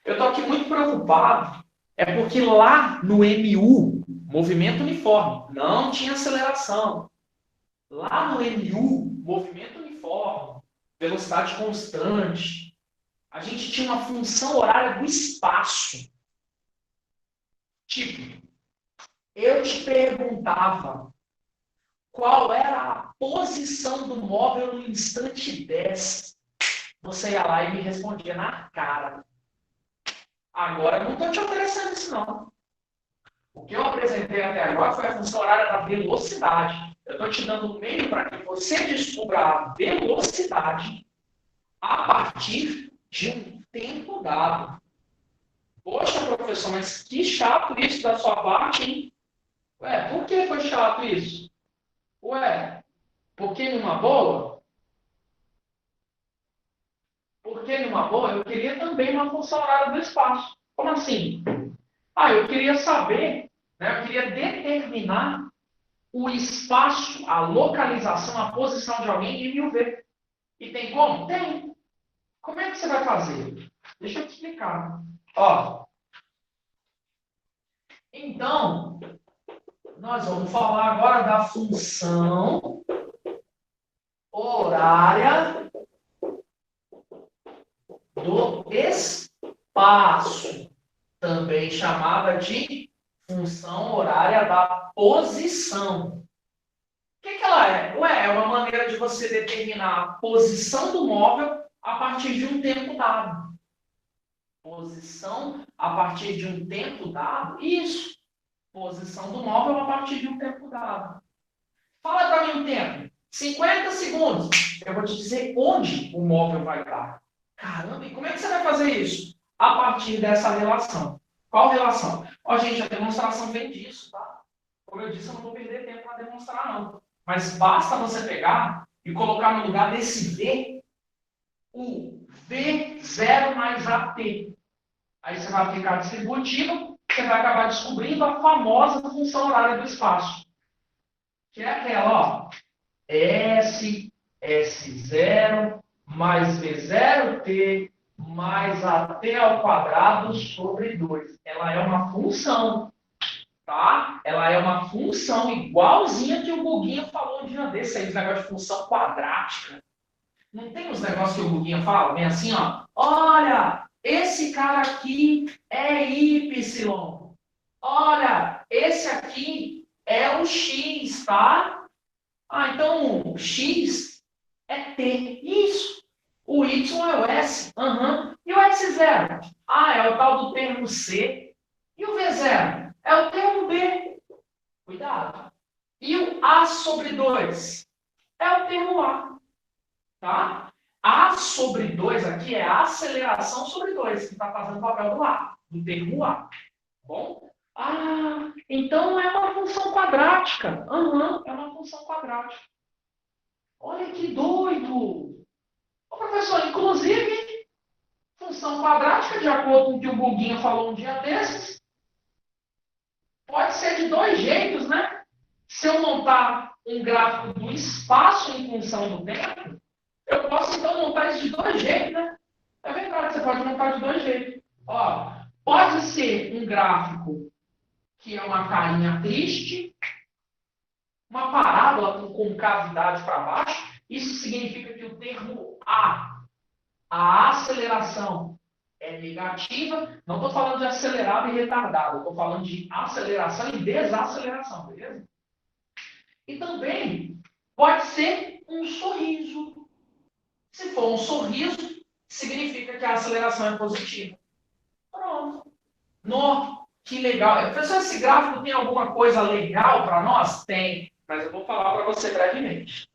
Eu estou aqui muito preocupado, é porque lá no MU, movimento uniforme, não tinha aceleração. Lá no MU, movimento uniforme, velocidade constante, a gente tinha uma função horária do espaço. Tipo, eu te perguntava qual era a posição do móvel no instante 10. Você ia lá e me respondia na cara. Agora, eu não estou te oferecendo isso, não. O que eu apresentei até agora foi a função horária da velocidade. Eu estou te dando um meio para que você descubra a velocidade a partir de um tempo dado. Poxa, professor, mas que chato isso da sua parte, hein? Ué, por que foi chato isso? Ué, porque numa boa? Porque numa boa eu queria também uma função horária do espaço. Como assim? Eu queria saber, né, eu queria determinar o espaço, a localização, a posição de alguém em MUV. E tem como? Tem. Como é que você vai fazer? Deixa eu te explicar. Ó, então, nós vamos falar agora da função horária do espaço, também chamada de função horária da posição. O que ela é? É uma maneira de você determinar a posição do móvel a partir de um tempo dado. Posição a partir de um tempo dado? Isso. Posição do móvel a partir de um tempo dado. Fala para mim um tempo. 50 segundos. Eu vou te dizer onde o móvel vai estar. Caramba, e como é que você vai fazer isso? A partir dessa relação. Qual relação? Gente, a demonstração vem disso, tá? Como eu disse, eu não vou perder tempo para demonstrar, não. Mas basta você pegar e colocar no lugar desse V, o V0 mais AT. Aí você vai aplicar distributivo, você vai acabar descobrindo a famosa função horária do espaço. Que é aquela, ó, S0 mais V0t mais AT ao quadrado sobre 2. Ela é uma função, tá? Ela é uma função igualzinha que o Guguinha falou um dia desse aí, os negócios de função quadrática. Não tem os negócios que o Guguinha fala? Vem assim, ó. Olha, esse cara aqui é Y. Olha, esse aqui é o X, tá? Ah, então o X é T. Isso. O Y é o S. Uhum. E o S0? Ah, é o tal do termo C. E o V0? É o termo B. Cuidado. E o A sobre 2? É o termo A. Tá? A sobre 2 aqui é a aceleração sobre 2, que está fazendo o papel do A, do termo A. Bom? Ah, então é uma função quadrática. Uhum, é uma função quadrática. Olha que doido! Ô, professor, inclusive, função quadrática, de acordo com o que o Guguinha falou um dia desses, pode ser de dois jeitos, né? Se eu montar um gráfico do espaço em função do tempo, eu posso então montar isso de dois jeitos, né? É verdade, você pode montar de dois jeitos. Ó, pode ser um gráfico que é uma carinha triste, uma parábola com concavidade para baixo. Isso significa que o termo a aceleração, é negativa. Não estou falando de acelerado e retardado, estou falando de aceleração e desaceleração, beleza? E também pode ser um sorriso. Se for um sorriso, significa que a aceleração é positiva. Pronto. No, que legal. Professor, esse gráfico tem alguma coisa legal para nós? Tem, mas eu vou falar para você brevemente.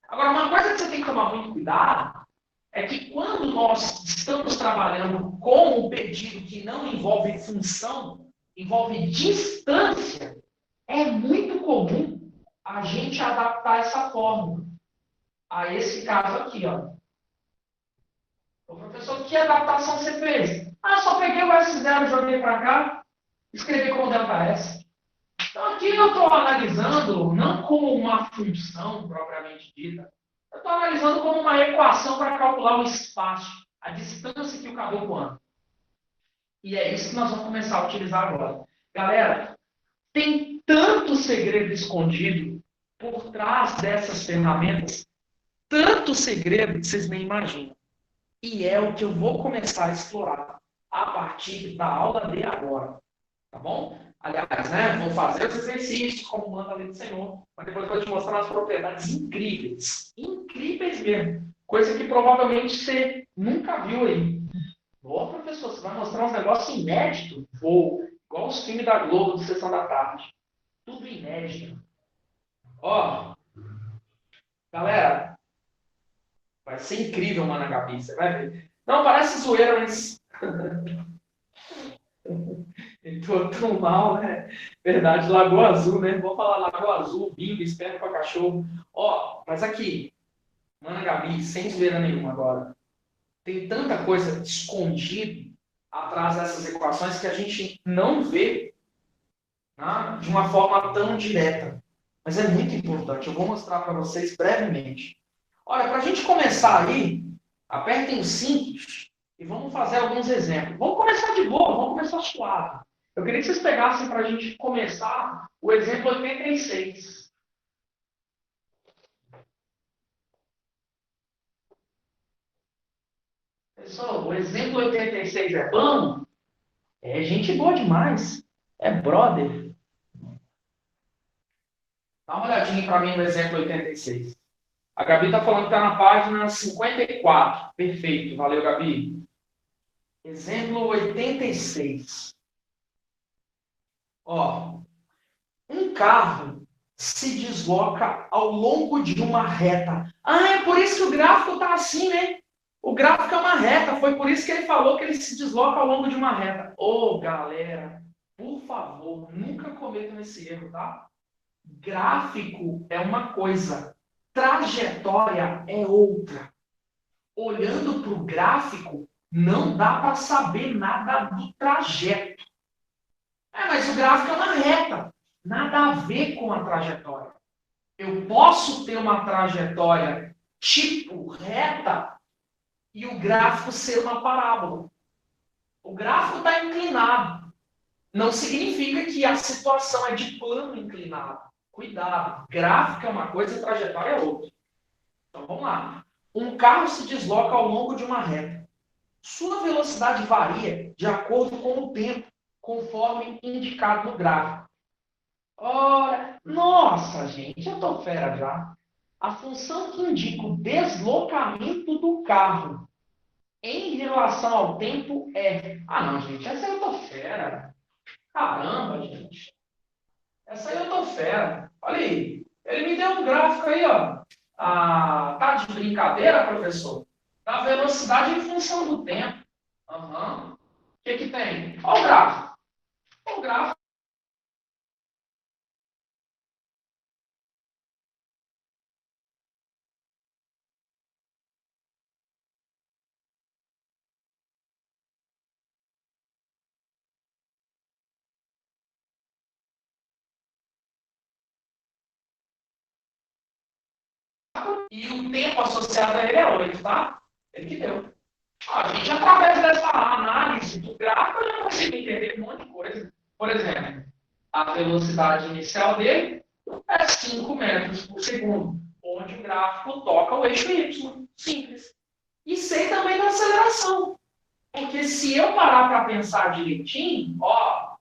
Agora, uma coisa que você tem que tomar muito cuidado é que quando nós estamos trabalhando com um pedido que não envolve função, envolve distância, é muito comum a gente adaptar essa fórmula a esse caso aqui, ó. O professor, que adaptação você fez? Ah, só peguei o S0, joguei para cá, escrevi como ΔS. Então aqui eu estou analisando não como uma função propriamente dita, eu estou analisando como uma equação para calcular o espaço, a distância que o caboclo anda. E é isso que nós vamos começar a utilizar agora. Galera, tem tanto segredo escondido por trás dessas ferramentas, tanto segredo que vocês nem imaginam. E é o que eu vou começar a explorar a partir da aula de agora. Tá bom? Aliás, né, vou fazer os exercícios como manda a lei do Senhor, mas depois eu vou te mostrar umas propriedades incríveis. Incríveis mesmo. Coisa que provavelmente você nunca viu aí. Ô, professor, você vai mostrar uns negócios inéditos? Vou. Igual os filmes da Globo de Sessão da Tarde. Tudo inédito. Ó, galera, vai ser incrível, mano, Gabi, você vai ver. Não, parece zoeira, mas... Entrou tão mal, né? Verdade, Lagoa Azul, né? Vou falar Lagoa Azul, bingo, esperma para cachorro. Ó, mas aqui, mano, Gabi, sem zoeira nenhuma agora. Tem tanta coisa escondida atrás dessas equações que a gente não vê, né, de uma forma tão direta. Mas é muito importante. Eu vou mostrar para vocês brevemente. Olha, para a gente começar aí, apertem os cintos e vamos fazer alguns exemplos. Vamos começar de boa, vamos começar suave. Eu queria que vocês pegassem para a gente começar o exemplo 86. Pessoal, o exemplo 86 é bom? É gente boa demais. É brother. Dá uma olhadinha para mim no exemplo 86. A Gabi está falando que está na página 54. Perfeito. Valeu, Gabi. Exemplo 86. Ó, um carro se desloca ao longo de uma reta. Ah, é por isso que o gráfico está assim, né? O gráfico é uma reta. Foi por isso que ele falou que ele se desloca ao longo de uma reta. Ô, galera, por favor, nunca cometam esse erro, tá? Gráfico é uma coisa, trajetória é outra. Olhando para o gráfico, não dá para saber nada do trajeto. Mas o gráfico é uma reta. Nada a ver com a trajetória. Eu posso ter uma trajetória tipo reta e o gráfico ser uma parábola. O gráfico está inclinado. Não significa que a situação é de plano inclinado. Cuidado. Gráfico é uma coisa, trajetória é outra. Então vamos lá. Um carro se desloca ao longo de uma reta. Sua velocidade varia de acordo com o tempo, conforme indicado no gráfico. Ora, nossa, gente, eu tô fera já. A função que indica o deslocamento do carro em relação ao tempo é. Ah, não, gente, essa aí eu tô fera. Caramba, gente. Essa aí eu tô fera. Olha aí. Ele me deu um gráfico aí, ó. Ah, tá de brincadeira, professor? Da velocidade em função do tempo. Aham. O que que tem? Olha o gráfico. O gráfico. E o tempo associado a ele é 8, tá? Ele que deu. A gente, através dessa análise do gráfico, já consigo entender um monte de coisa. Por exemplo, a velocidade inicial dele é 5 metros por segundo, onde o gráfico toca o eixo Y. Simples. E sei também da aceleração. Porque se eu parar para pensar direitinho, ó,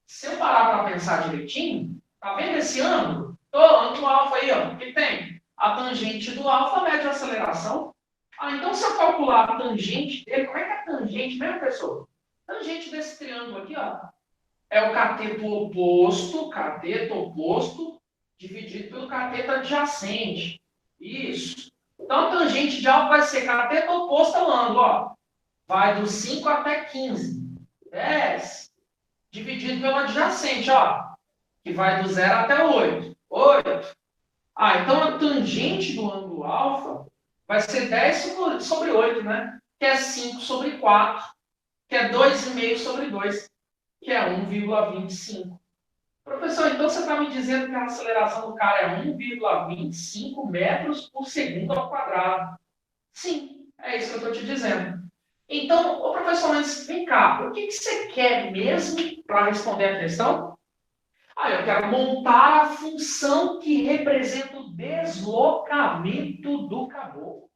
se eu parar para pensar direitinho, tá vendo esse ângulo? Ângulo alfa aí, ó, que tem a tangente do alfa mede a aceleração. Então se eu calcular a tangente dele, como é que é a tangente mesmo, pessoal? Tangente desse triângulo aqui, ó, é o cateto oposto, dividido pelo cateto adjacente. Isso. Então a tangente de alfa vai ser cateto oposto ao ângulo, ó. Vai do 5 até 15. 10 dividido pelo adjacente, ó, que vai do 0 até 8. 8. Então a tangente do ângulo alfa vai ser 10 sobre 8, né? Que é 5 sobre 4, que é 2,5 sobre 2, que é 1,25. Professor, então você está me dizendo que a aceleração do cara é 1,25 metros por segundo ao quadrado. Sim, é isso que eu estou te dizendo. Então, ô professor, mas vem cá, o que você quer mesmo para responder a questão? Eu quero montar a função que representa o deslocamento do caboclo.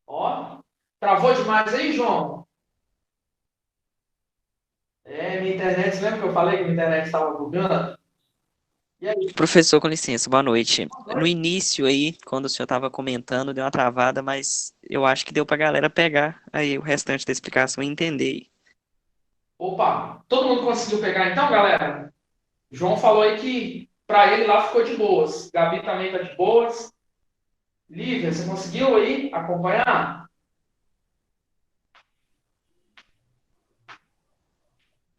Ó, travou demais aí, João? Minha internet, lembra que eu falei que minha internet estava bugando? E aí? Professor, com licença, boa noite. No início aí, quando o senhor estava comentando, deu uma travada, mas eu acho que deu para a galera pegar aí o restante da explicação e entender. Opa, todo mundo conseguiu pegar então, galera? João falou aí que para ele lá ficou de boas. Gabi também está de boas. Lívia, você conseguiu aí acompanhar?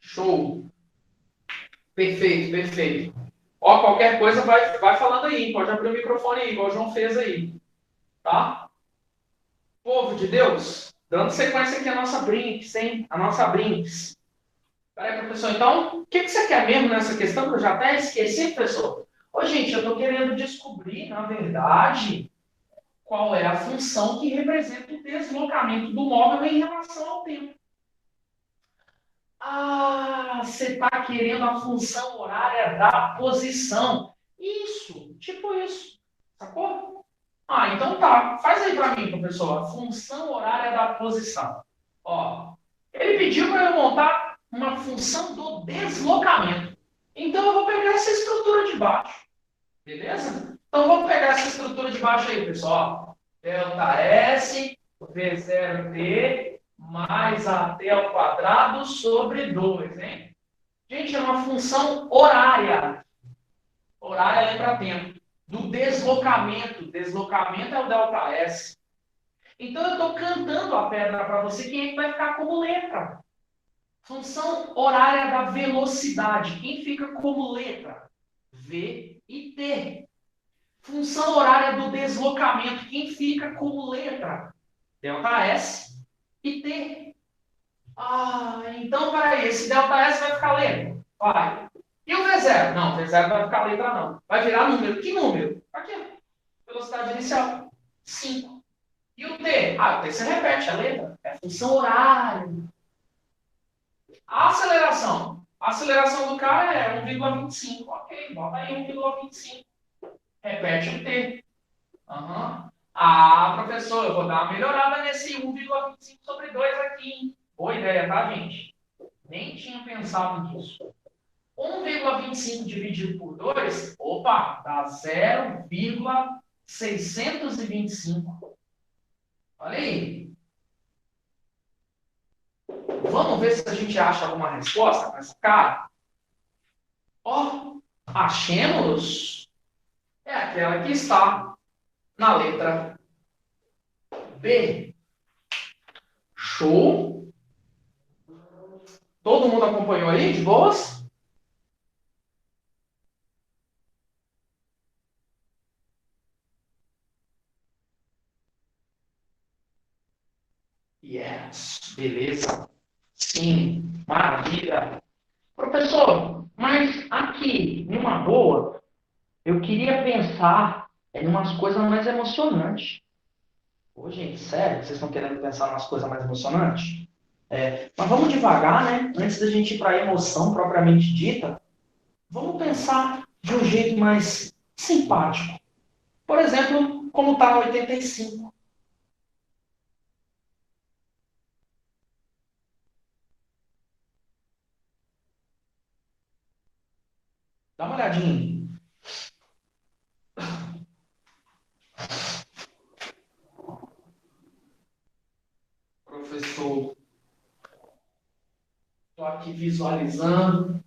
Show. Perfeito, perfeito. Ó, qualquer coisa vai falando aí. Pode abrir o microfone aí, igual o João fez aí. Tá? Povo de Deus, dando sequência aqui à nossa Brinks, hein? A nossa Brinks. Peraí, professor, então, o que você quer mesmo nessa questão que eu já até esqueci, professor? Ô, gente, eu estou querendo descobrir, na verdade, qual é a função que representa o deslocamento do móvel em relação ao tempo. Você está querendo a função horária da posição. Isso, tipo isso. Sacou? Então tá. Faz aí para mim, professor. A função horária da posição. Ó, ele pediu para eu montar uma função do deslocamento. Então eu vou pegar essa estrutura de baixo. Beleza? Então vamos pegar essa estrutura de baixo aí, pessoal. Delta S, V0T, mais AT ao quadrado sobre 2, hein? Gente, é uma função horária. Horária lembra tempo. Do deslocamento. Deslocamento é o delta S. Então eu estou cantando a pedra para você. Quem é que vai ficar como letra? Função horária da velocidade. Quem fica como letra? V e T. Função horária do deslocamento. Quem fica como letra? Delta S e T. Então, peraí, esse delta S vai ficar letra. Vai. E o V0? Não, o V0 vai ficar letra não. Vai virar número. Que número? Aqui, ó. Velocidade inicial. 5. E o T? Ah, o T você repete a letra. É função horária. A aceleração. A aceleração do cara é 1,25. Ok, bota aí 1,25. Repete o T. Uhum. Ah, professor, eu vou dar uma melhorada nesse 1,25 sobre 2 aqui, hein? Boa ideia, tá, gente? Nem tinha pensado nisso. 1,25 dividido por 2, opa, dá 0,625. Olha aí. Vamos ver se a gente acha alguma resposta para essa cara? Ó, achemos. É aquela que está na letra B. Show. Todo mundo acompanhou aí, de boas? Yes, beleza. Sim, maravilha. Professor, mas aqui, numa boa, eu queria pensar em umas coisas mais emocionantes. Ô, gente, sério, vocês estão querendo pensar em umas coisas mais emocionantes? Mas vamos devagar, né? Antes da gente ir para a emoção propriamente dita, vamos pensar de um jeito mais simpático. Por exemplo, como está no 85. Dá uma olhadinha. Professor, estou aqui visualizando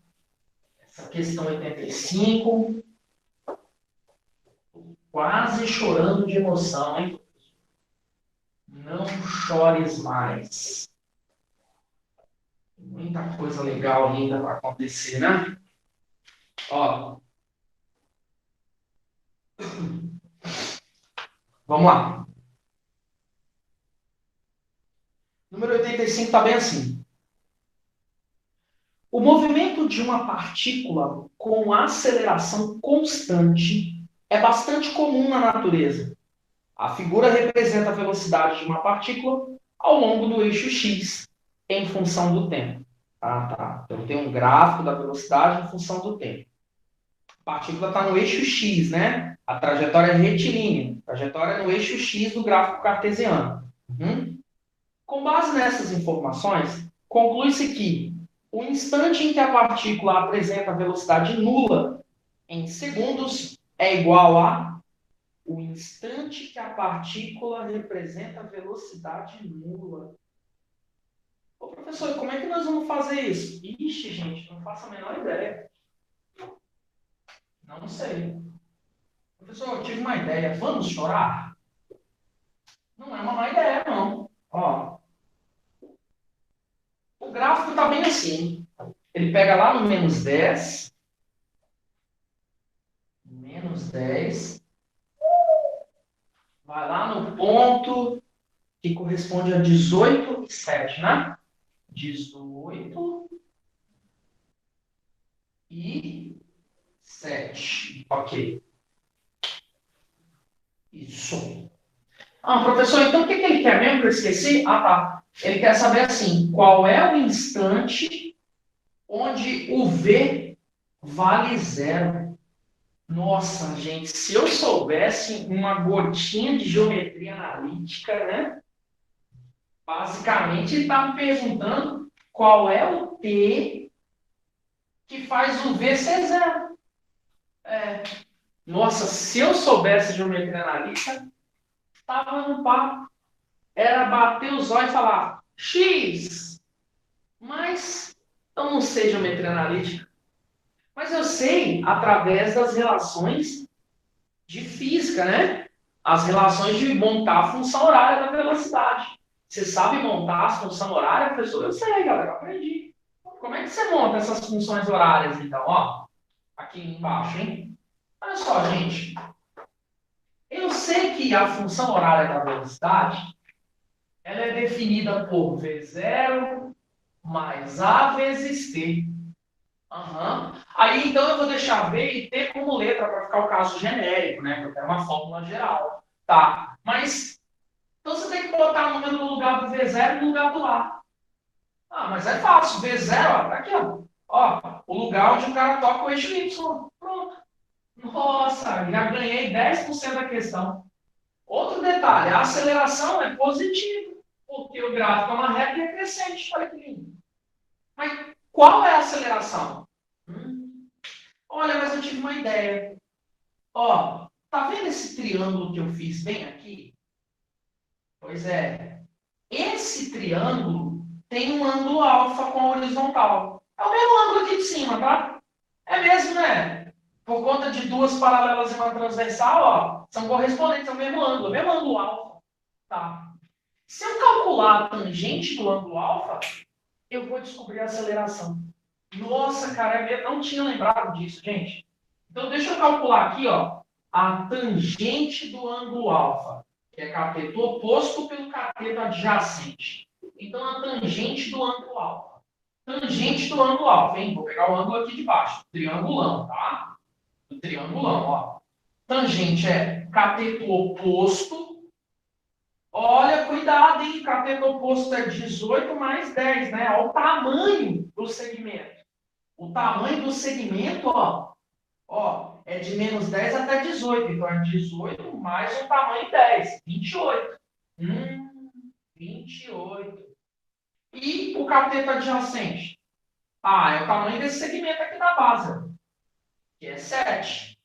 essa questão 85, quase chorando de emoção, hein? Não chores mais. Muita coisa legal ainda vai acontecer, né? Ó, vamos lá. Número 85 está bem assim. O movimento de uma partícula com aceleração constante é bastante comum na natureza. A figura representa a velocidade de uma partícula ao longo do eixo x em função do tempo. Tá. Então tem um gráfico da velocidade em função do tempo. A partícula está no eixo x, né? A trajetória é retilínea. A trajetória é no eixo x do gráfico cartesiano. Com base nessas informações, conclui-se que o instante em que a partícula apresenta velocidade nula em segundos é igual a o instante que a partícula representa velocidade nula. Ô, professor, como é que nós vamos fazer isso? Ixi, gente, não faço a menor ideia. Não sei. Professor, eu tive uma ideia. Vamos chorar? Não é uma má ideia, não. Ó, o gráfico está bem assim. Ele pega lá no -10, -10, vai lá no ponto que corresponde a 18,7, né? 18 e 7. Ok. Isso. Ah, professor, então o que ele quer mesmo que eu esqueci? Ah, tá. Ele quer saber assim, qual é o instante onde o V vale zero? Nossa, gente, se eu soubesse uma gotinha de geometria analítica, né? Basicamente, ele está me perguntando qual é o T que faz o V ser zero. Nossa, se eu soubesse geometria analítica, estava no papo. Era bater os olhos e falar X, mas eu não sei geometria analítica. Mas eu sei através das relações de física, né? As relações de montar a função horária da velocidade. Você sabe montar a função horária, professor? Eu sei, galera, eu aprendi. Como é que você monta essas funções horárias, então? Ó, aqui embaixo, hein? Olha só, gente. Eu sei que a função horária da velocidade ela é definida por V0 mais A vezes T. Aham. Aí, então, eu vou deixar V e T como letra para ficar o caso genérico, né? Que eu quero uma fórmula geral. Tá. Mas, então você tem que botar o número no lugar do V0 e no lugar do A. Ah, mas é fácil. V0, ó, tá aqui, ó. Ó, o lugar onde o cara toca o eixo Y. Pronto. Nossa, já ganhei 10% da questão. Outro detalhe, a aceleração é positiva, porque o gráfico é uma reta e é crescente. Olha que lindo. Mas qual é a aceleração? Olha, mas eu tive uma ideia. Ó, tá vendo esse triângulo que eu fiz bem aqui? Pois é. Esse triângulo tem um ângulo alfa com a horizontal. É o mesmo ângulo aqui de cima, tá? É mesmo, né? Por conta de duas paralelas e uma transversal, ó, são correspondentes ao mesmo ângulo alfa. Tá? Se eu calcular a tangente do ângulo alfa, eu vou descobrir a aceleração. Nossa, cara, eu não tinha lembrado disso, gente. Então, deixa eu calcular aqui, ó, a tangente do ângulo alfa, que é cateto oposto pelo cateto adjacente. Então, a tangente do ângulo alfa. Tangente do ângulo alfa, hein? Vou pegar o ângulo aqui de baixo, triangulão, tá? O triangulão, ó. Tangente é cateto oposto. Olha, cuidado, hein? Cateto oposto é 18 mais 10, né? Olha o tamanho do segmento. O tamanho do segmento, ó, é de menos 10 até 18. Então, é 18 mais o tamanho 10, 28. 28. E o cateto adjacente? Ah, é o tamanho desse segmento aqui da base, que é 7.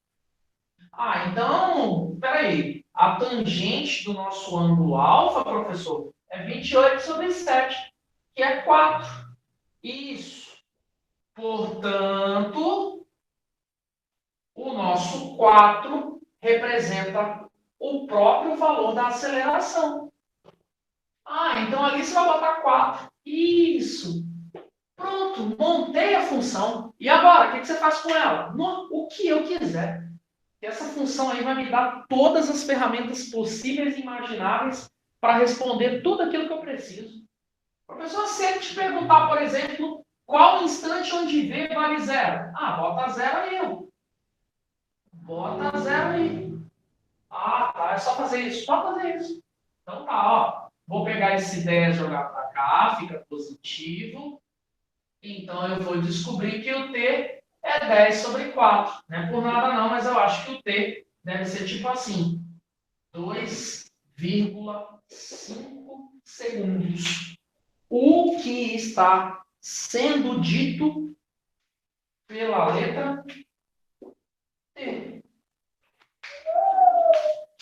Ah, então, peraí. A tangente do nosso ângulo alfa, professor, é 28 sobre 7, que é 4. Isso. Portanto, o nosso 4 representa o próprio valor da aceleração. Ah, então ali você vai botar 4. Isso. Pronto, montei a função. E agora, o que você faz com ela? O que eu quiser. Essa função aí vai me dar todas as ferramentas possíveis e imagináveis para responder tudo aquilo que eu preciso. Professor, se ele te perguntar, por exemplo, qual instante onde V vale zero? Ah, bota zero aí. Bota zero aí. Ah, tá. É só fazer isso. Só fazer isso. Então tá, ó. Vou pegar esse 10 e jogar para cá, fica positivo. Então eu vou descobrir que o T é 10 sobre 4. Não é por nada não, mas eu acho que o T deve ser tipo assim, 2,5 segundos. O que está sendo dito pela letra T.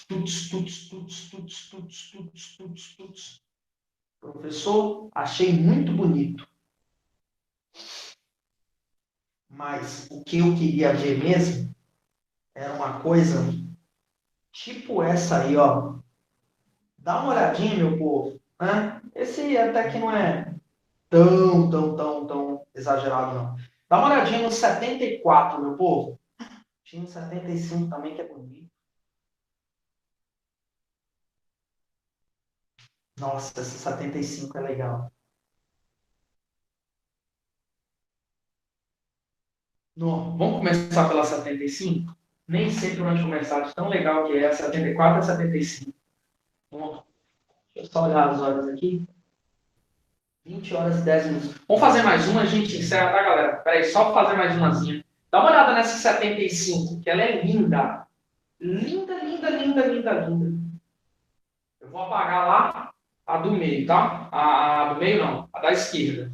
Tuts, tuts, tuts, tuts, tuts, tuts, tuts, tuts. Professor, achei muito bonito. Mas o que eu queria ver mesmo era uma coisa tipo essa aí, ó. Dá uma olhadinha, meu povo. Né? Esse até que não é tão exagerado, não. Dá uma olhadinha no 74, meu povo. Tinha um 75 também, que é bonito. Nossa, esse 75 é legal. No, vamos começar pela 75? Nem sei por onde começar, de tão legal que é. 74 a 75. Bom, deixa eu só olhar as horas aqui. 20 horas e 10 minutos. Vamos fazer mais uma, a gente encerra, tá, galera? Peraí, só fazer mais umazinha. Dá uma olhada nessa 75, que ela é linda. Linda, linda, linda, linda, linda. Eu vou apagar lá a do meio, tá? A do meio não, a da esquerda.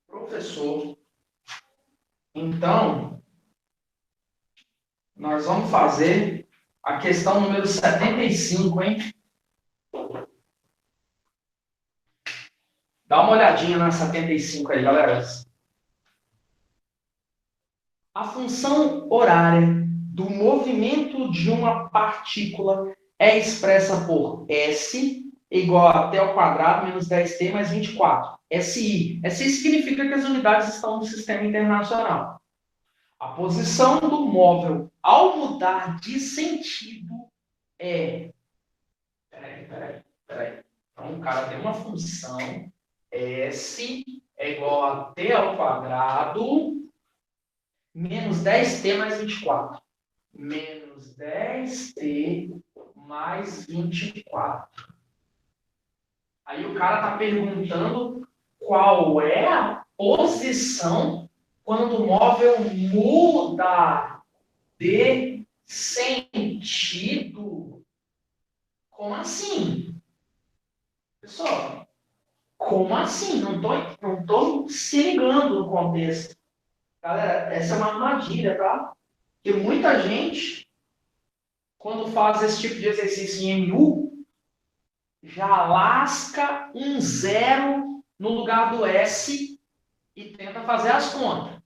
Professor, então, nós vamos fazer a questão número 75, hein? Dá uma olhadinha na 75 aí, galera. A função horária do movimento de uma partícula é expressa por S igual a t ao quadrado menos 10t mais 24. SI. SI significa que as unidades estão no sistema internacional. A posição do móvel ao mudar de sentido é... Peraí. Então, o cara tem uma função S é igual a t ao quadrado menos 10t mais 24. Menos 10t mais 24. Aí o cara está perguntando qual é a posição quando o móvel muda de sentido. Como assim? Pessoal, como assim? Não tô se ligando no contexto. Galera, essa é uma armadilha, tá? Porque muita gente, quando faz esse tipo de exercício em MU, já lasca um zero no lugar do S e tenta fazer as contas.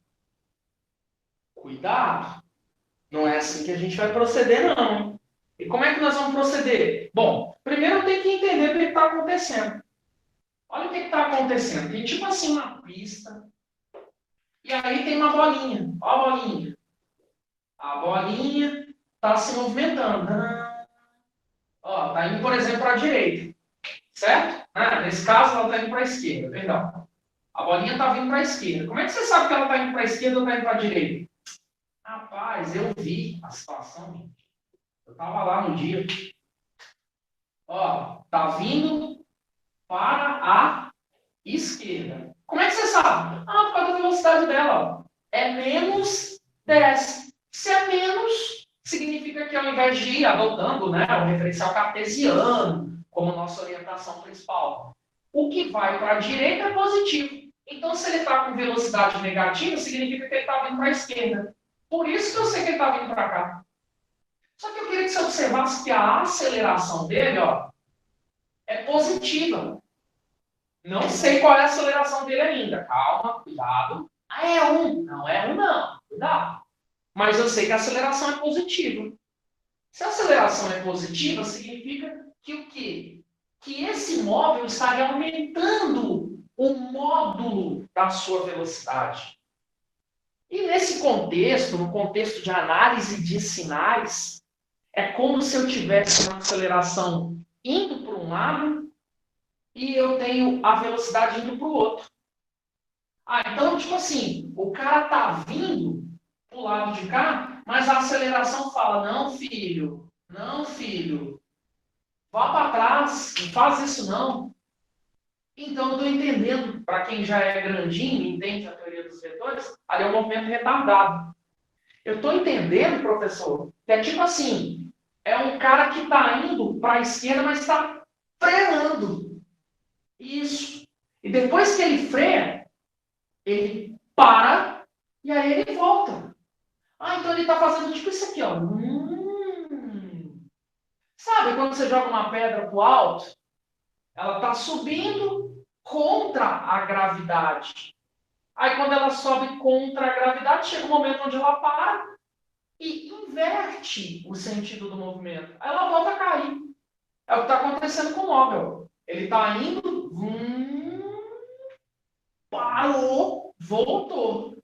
Cuidado! Não é assim que a gente vai proceder, não. E como é que nós vamos proceder? Bom, primeiro eu tenho que entender o que está acontecendo. Olha o que está acontecendo. Tem tipo assim uma pista. E aí tem uma bolinha. Olha a bolinha. A bolinha está se movimentando. Ó, está indo, por exemplo, para a direita. Certo? Nesse caso, ela está indo para a esquerda. Perdão. A bolinha está vindo para a esquerda. Como é que você sabe que ela está indo para a esquerda ou está indo para a direita? Rapaz, eu vi a situação, gente. Eu estava lá no dia. Ó, tá vindo para a esquerda. Como é que você sabe? Por causa da velocidade dela. Ó. É menos 10. Se é menos, significa que ao invés de ir adotando, né, o referencial cartesiano como nossa orientação principal, o que vai para a direita é positivo. Então, se ele está com velocidade negativa, significa que ele está vindo para a esquerda. Por isso que eu sei que ele está vindo para cá. Só que eu queria que você observasse que a aceleração dele, ó, é positiva. Não sei qual é a aceleração dele ainda. Calma, cuidado. É 1. Não é 1, não. Cuidado. Mas eu sei que a aceleração é positiva. Se a aceleração é positiva, significa que o quê? Que esse móvel estaria aumentando o módulo da sua velocidade. E nesse contexto, no contexto de análise de sinais, é como se eu tivesse uma aceleração indo para um lado e eu tenho a velocidade indo para o outro. Então, tipo assim, o cara tá vindo pro lado de cá, mas a aceleração fala, não, filho, vá para trás, não faz isso não. Então, eu estou entendendo, para quem já é grandinho e entende a teoria dos vetores, ali é um movimento retardado. Eu estou entendendo, professor, que é tipo assim, é um cara que está indo para a esquerda, mas está freando. Isso. E depois que ele freia, ele para e aí ele volta. Então ele está fazendo tipo isso aqui, ó. Sabe quando você joga uma pedra para o alto? Ela está subindo contra a gravidade. Aí quando ela sobe contra a gravidade, chega um momento onde ela para e inverte o sentido do movimento. Aí ela volta a cair. É o que está acontecendo com o móvel. Ele está indo, parou, voltou.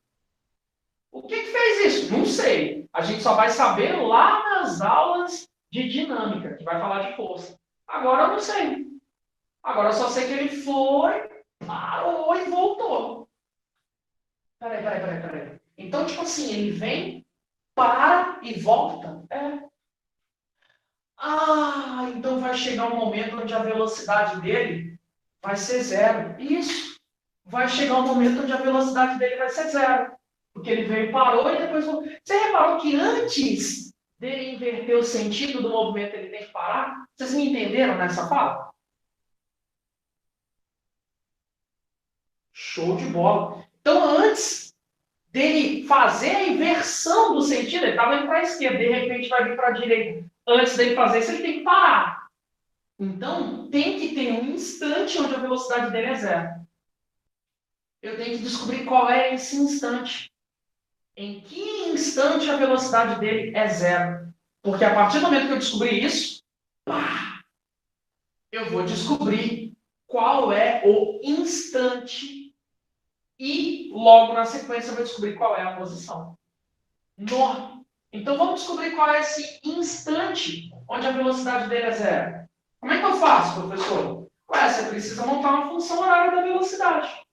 O que fez isso? Não sei. A gente só vai saber lá nas aulas de dinâmica, que vai falar de força. Agora eu não sei. Agora eu só sei que ele foi, parou e voltou. Peraí. Então, tipo assim, ele vem, para e volta? Então vai chegar um momento onde a velocidade dele vai ser zero. Isso. Vai chegar um momento onde a velocidade dele vai ser zero. Porque ele veio, parou e depois voltou. Você reparou que antes dele inverter o sentido do movimento, ele tem que parar? Vocês me entenderam nessa fala? Show de bola. Então, antes dele fazer a inversão do sentido, ele estava indo para a esquerda, de repente vai vir para a direita. Antes dele fazer isso, ele tem que parar. Então, tem que ter um instante onde a velocidade dele é zero. Eu tenho que descobrir qual é esse instante. Em que instante a velocidade dele é zero? Porque a partir do momento que eu descobrir isso, eu vou descobrir qual é o instante e logo na sequência eu vou descobrir qual é a posição. No. Então, vamos descobrir qual é esse instante onde a velocidade dele é zero. Como é que eu faço, professor? Ué, você precisa montar uma função horária da velocidade.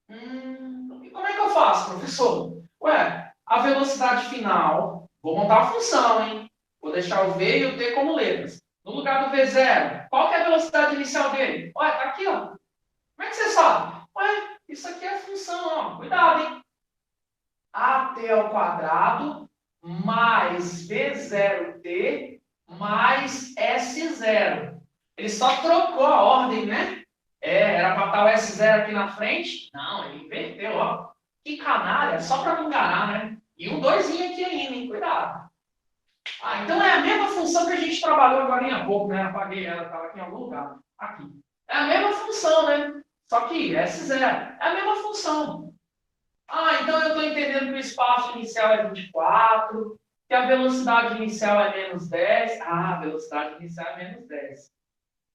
E como é que eu faço, professor? Ué, a velocidade final, vou montar a função, hein? Vou deixar o V e o T como letras. No lugar do V0, qual que é a velocidade inicial dele? Ué, tá aqui, ó. Como é que você sabe? Ué, isso aqui é função, ó. Cuidado, hein? AT ao quadrado mais V0T mais S0. Ele só trocou a ordem, né? Era para estar o S0 aqui na frente. Não, ele inverteu, ó. Que canalha, só para me enganar, né? E um doisinho aqui ainda, hein? Cuidado. Então é a mesma função que a gente trabalhou agora há pouco, né? Apaguei ela, estava aqui em algum lugar. Aqui. É a mesma função, né? Só que S0. É a mesma função. Então eu estou entendendo que o espaço inicial é 24, que a velocidade inicial é menos 10. A velocidade inicial é menos 10.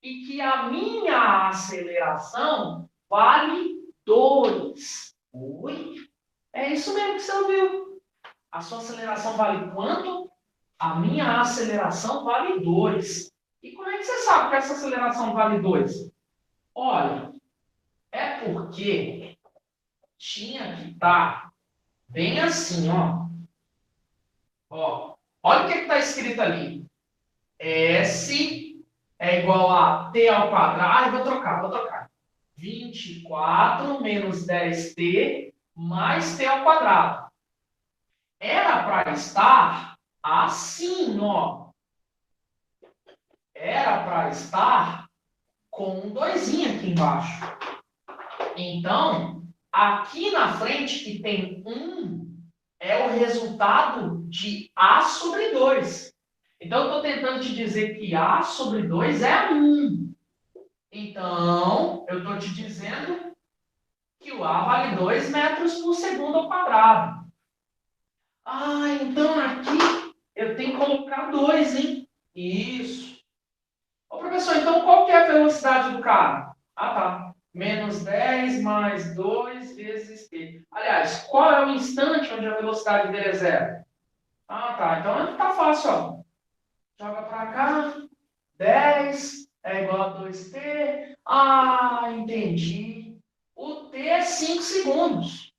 E que a minha aceleração vale 2. Oi? É isso mesmo que você ouviu. A sua aceleração vale quanto? A minha aceleração vale 2. E como é que você sabe que essa aceleração vale 2? Olha, é porque tinha que estar bem assim, ó. Olha o que está escrito ali. S é igual a T ao quadrado. Vou trocar. 24 menos 10T mais T ao quadrado. Era para estar assim, ó. Era para estar com um doisinho aqui embaixo. Então, aqui na frente que tem 1, é o resultado de A sobre 2. Então, eu estou tentando te dizer que A sobre 2 é 1. Então, eu estou te dizendo que o A vale 2 metros por segundo ao quadrado. Então aqui eu tenho que colocar 2, hein? Isso. Ô, professor, então qual que é a velocidade do carro? Tá. Menos 10 mais 2 vezes t. Aliás, qual é o instante onde a velocidade dele é zero? Tá. Então tá fácil, ó. Joga para cá. 10 é igual a 2t. Entendi. O t é 5 segundos.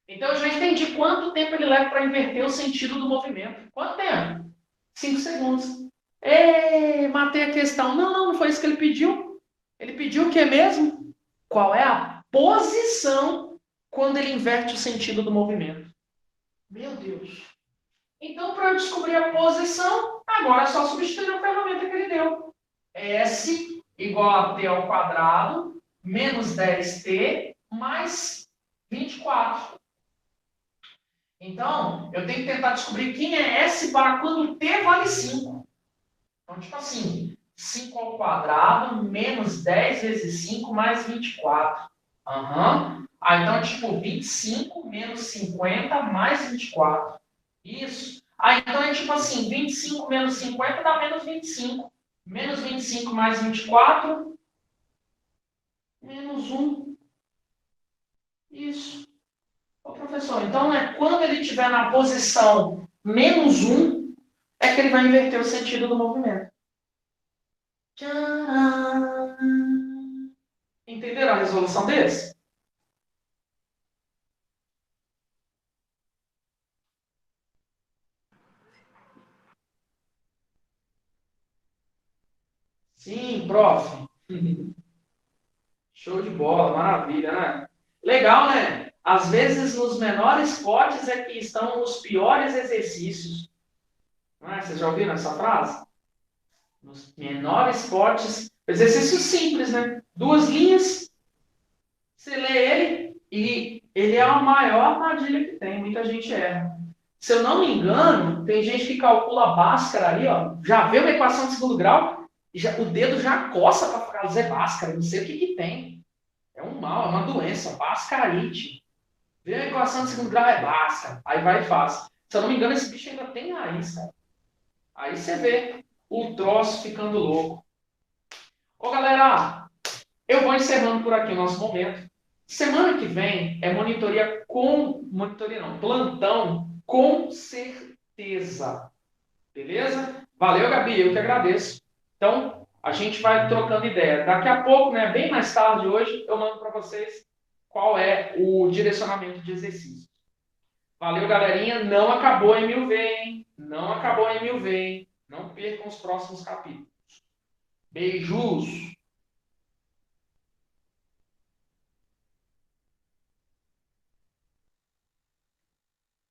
Então eu já entendi quanto tempo ele leva para inverter o sentido do movimento. Quanto tempo? 5 segundos. Matei a questão. Não foi isso que ele pediu. Ele pediu o que mesmo? Qual é a posição quando ele inverte o sentido do movimento? Meu Deus. Então, para eu descobrir a posição, agora é só substituir a ferramenta que ele deu. S igual a t ao quadrado menos 10t mais 24. Então, eu tenho que tentar descobrir quem é S para quando t vale 5. Então, tipo assim, 5 ao quadrado menos 10 vezes 5 mais 24. Então, tipo, 25 menos 50 mais 24. Isso. Então é tipo assim, 25 menos 50 dá menos 25. Menos 25 mais 24, menos 1. Isso. Ô, professor, então quando ele estiver na posição menos 1, é que ele vai inverter o sentido do movimento. Tcharam! Entenderam a resolução desse? Sim, prof. Show de bola, maravilha, né? Legal, né? Às vezes, nos menores potes é que estão os piores exercícios. Não é? Vocês já ouviram essa frase? Nos menores potes. Exercício simples, né? 2 linhas, você lê ele e ele é a maior armadilha que tem. Muita gente erra. Se eu não me engano, tem gente que calcula a Bhaskara ali, ó. Já vê uma equação de segundo grau, e o dedo já coça para fazer Bhaskara. Não sei o que tem. É um mal, é uma doença, Bhaskarite. Vê a equação de segundo grau, é Bhaskara. Aí vai e faz. Se eu não me engano, esse bicho ainda tem raiz, cara. Aí você vê o troço ficando louco. Ô, galera, eu vou encerrando por aqui o nosso momento. Semana que vem é plantão Com certeza. Beleza? Valeu, Gabi, eu que agradeço. Então, a gente vai trocando ideia. Daqui a pouco, né, bem mais tarde hoje, eu mando para vocês qual é o direcionamento de exercício. Valeu, galerinha. Não acabou em 1000V, hein? Não acabou em 1000V, hein? Não percam os próximos capítulos. Beijos!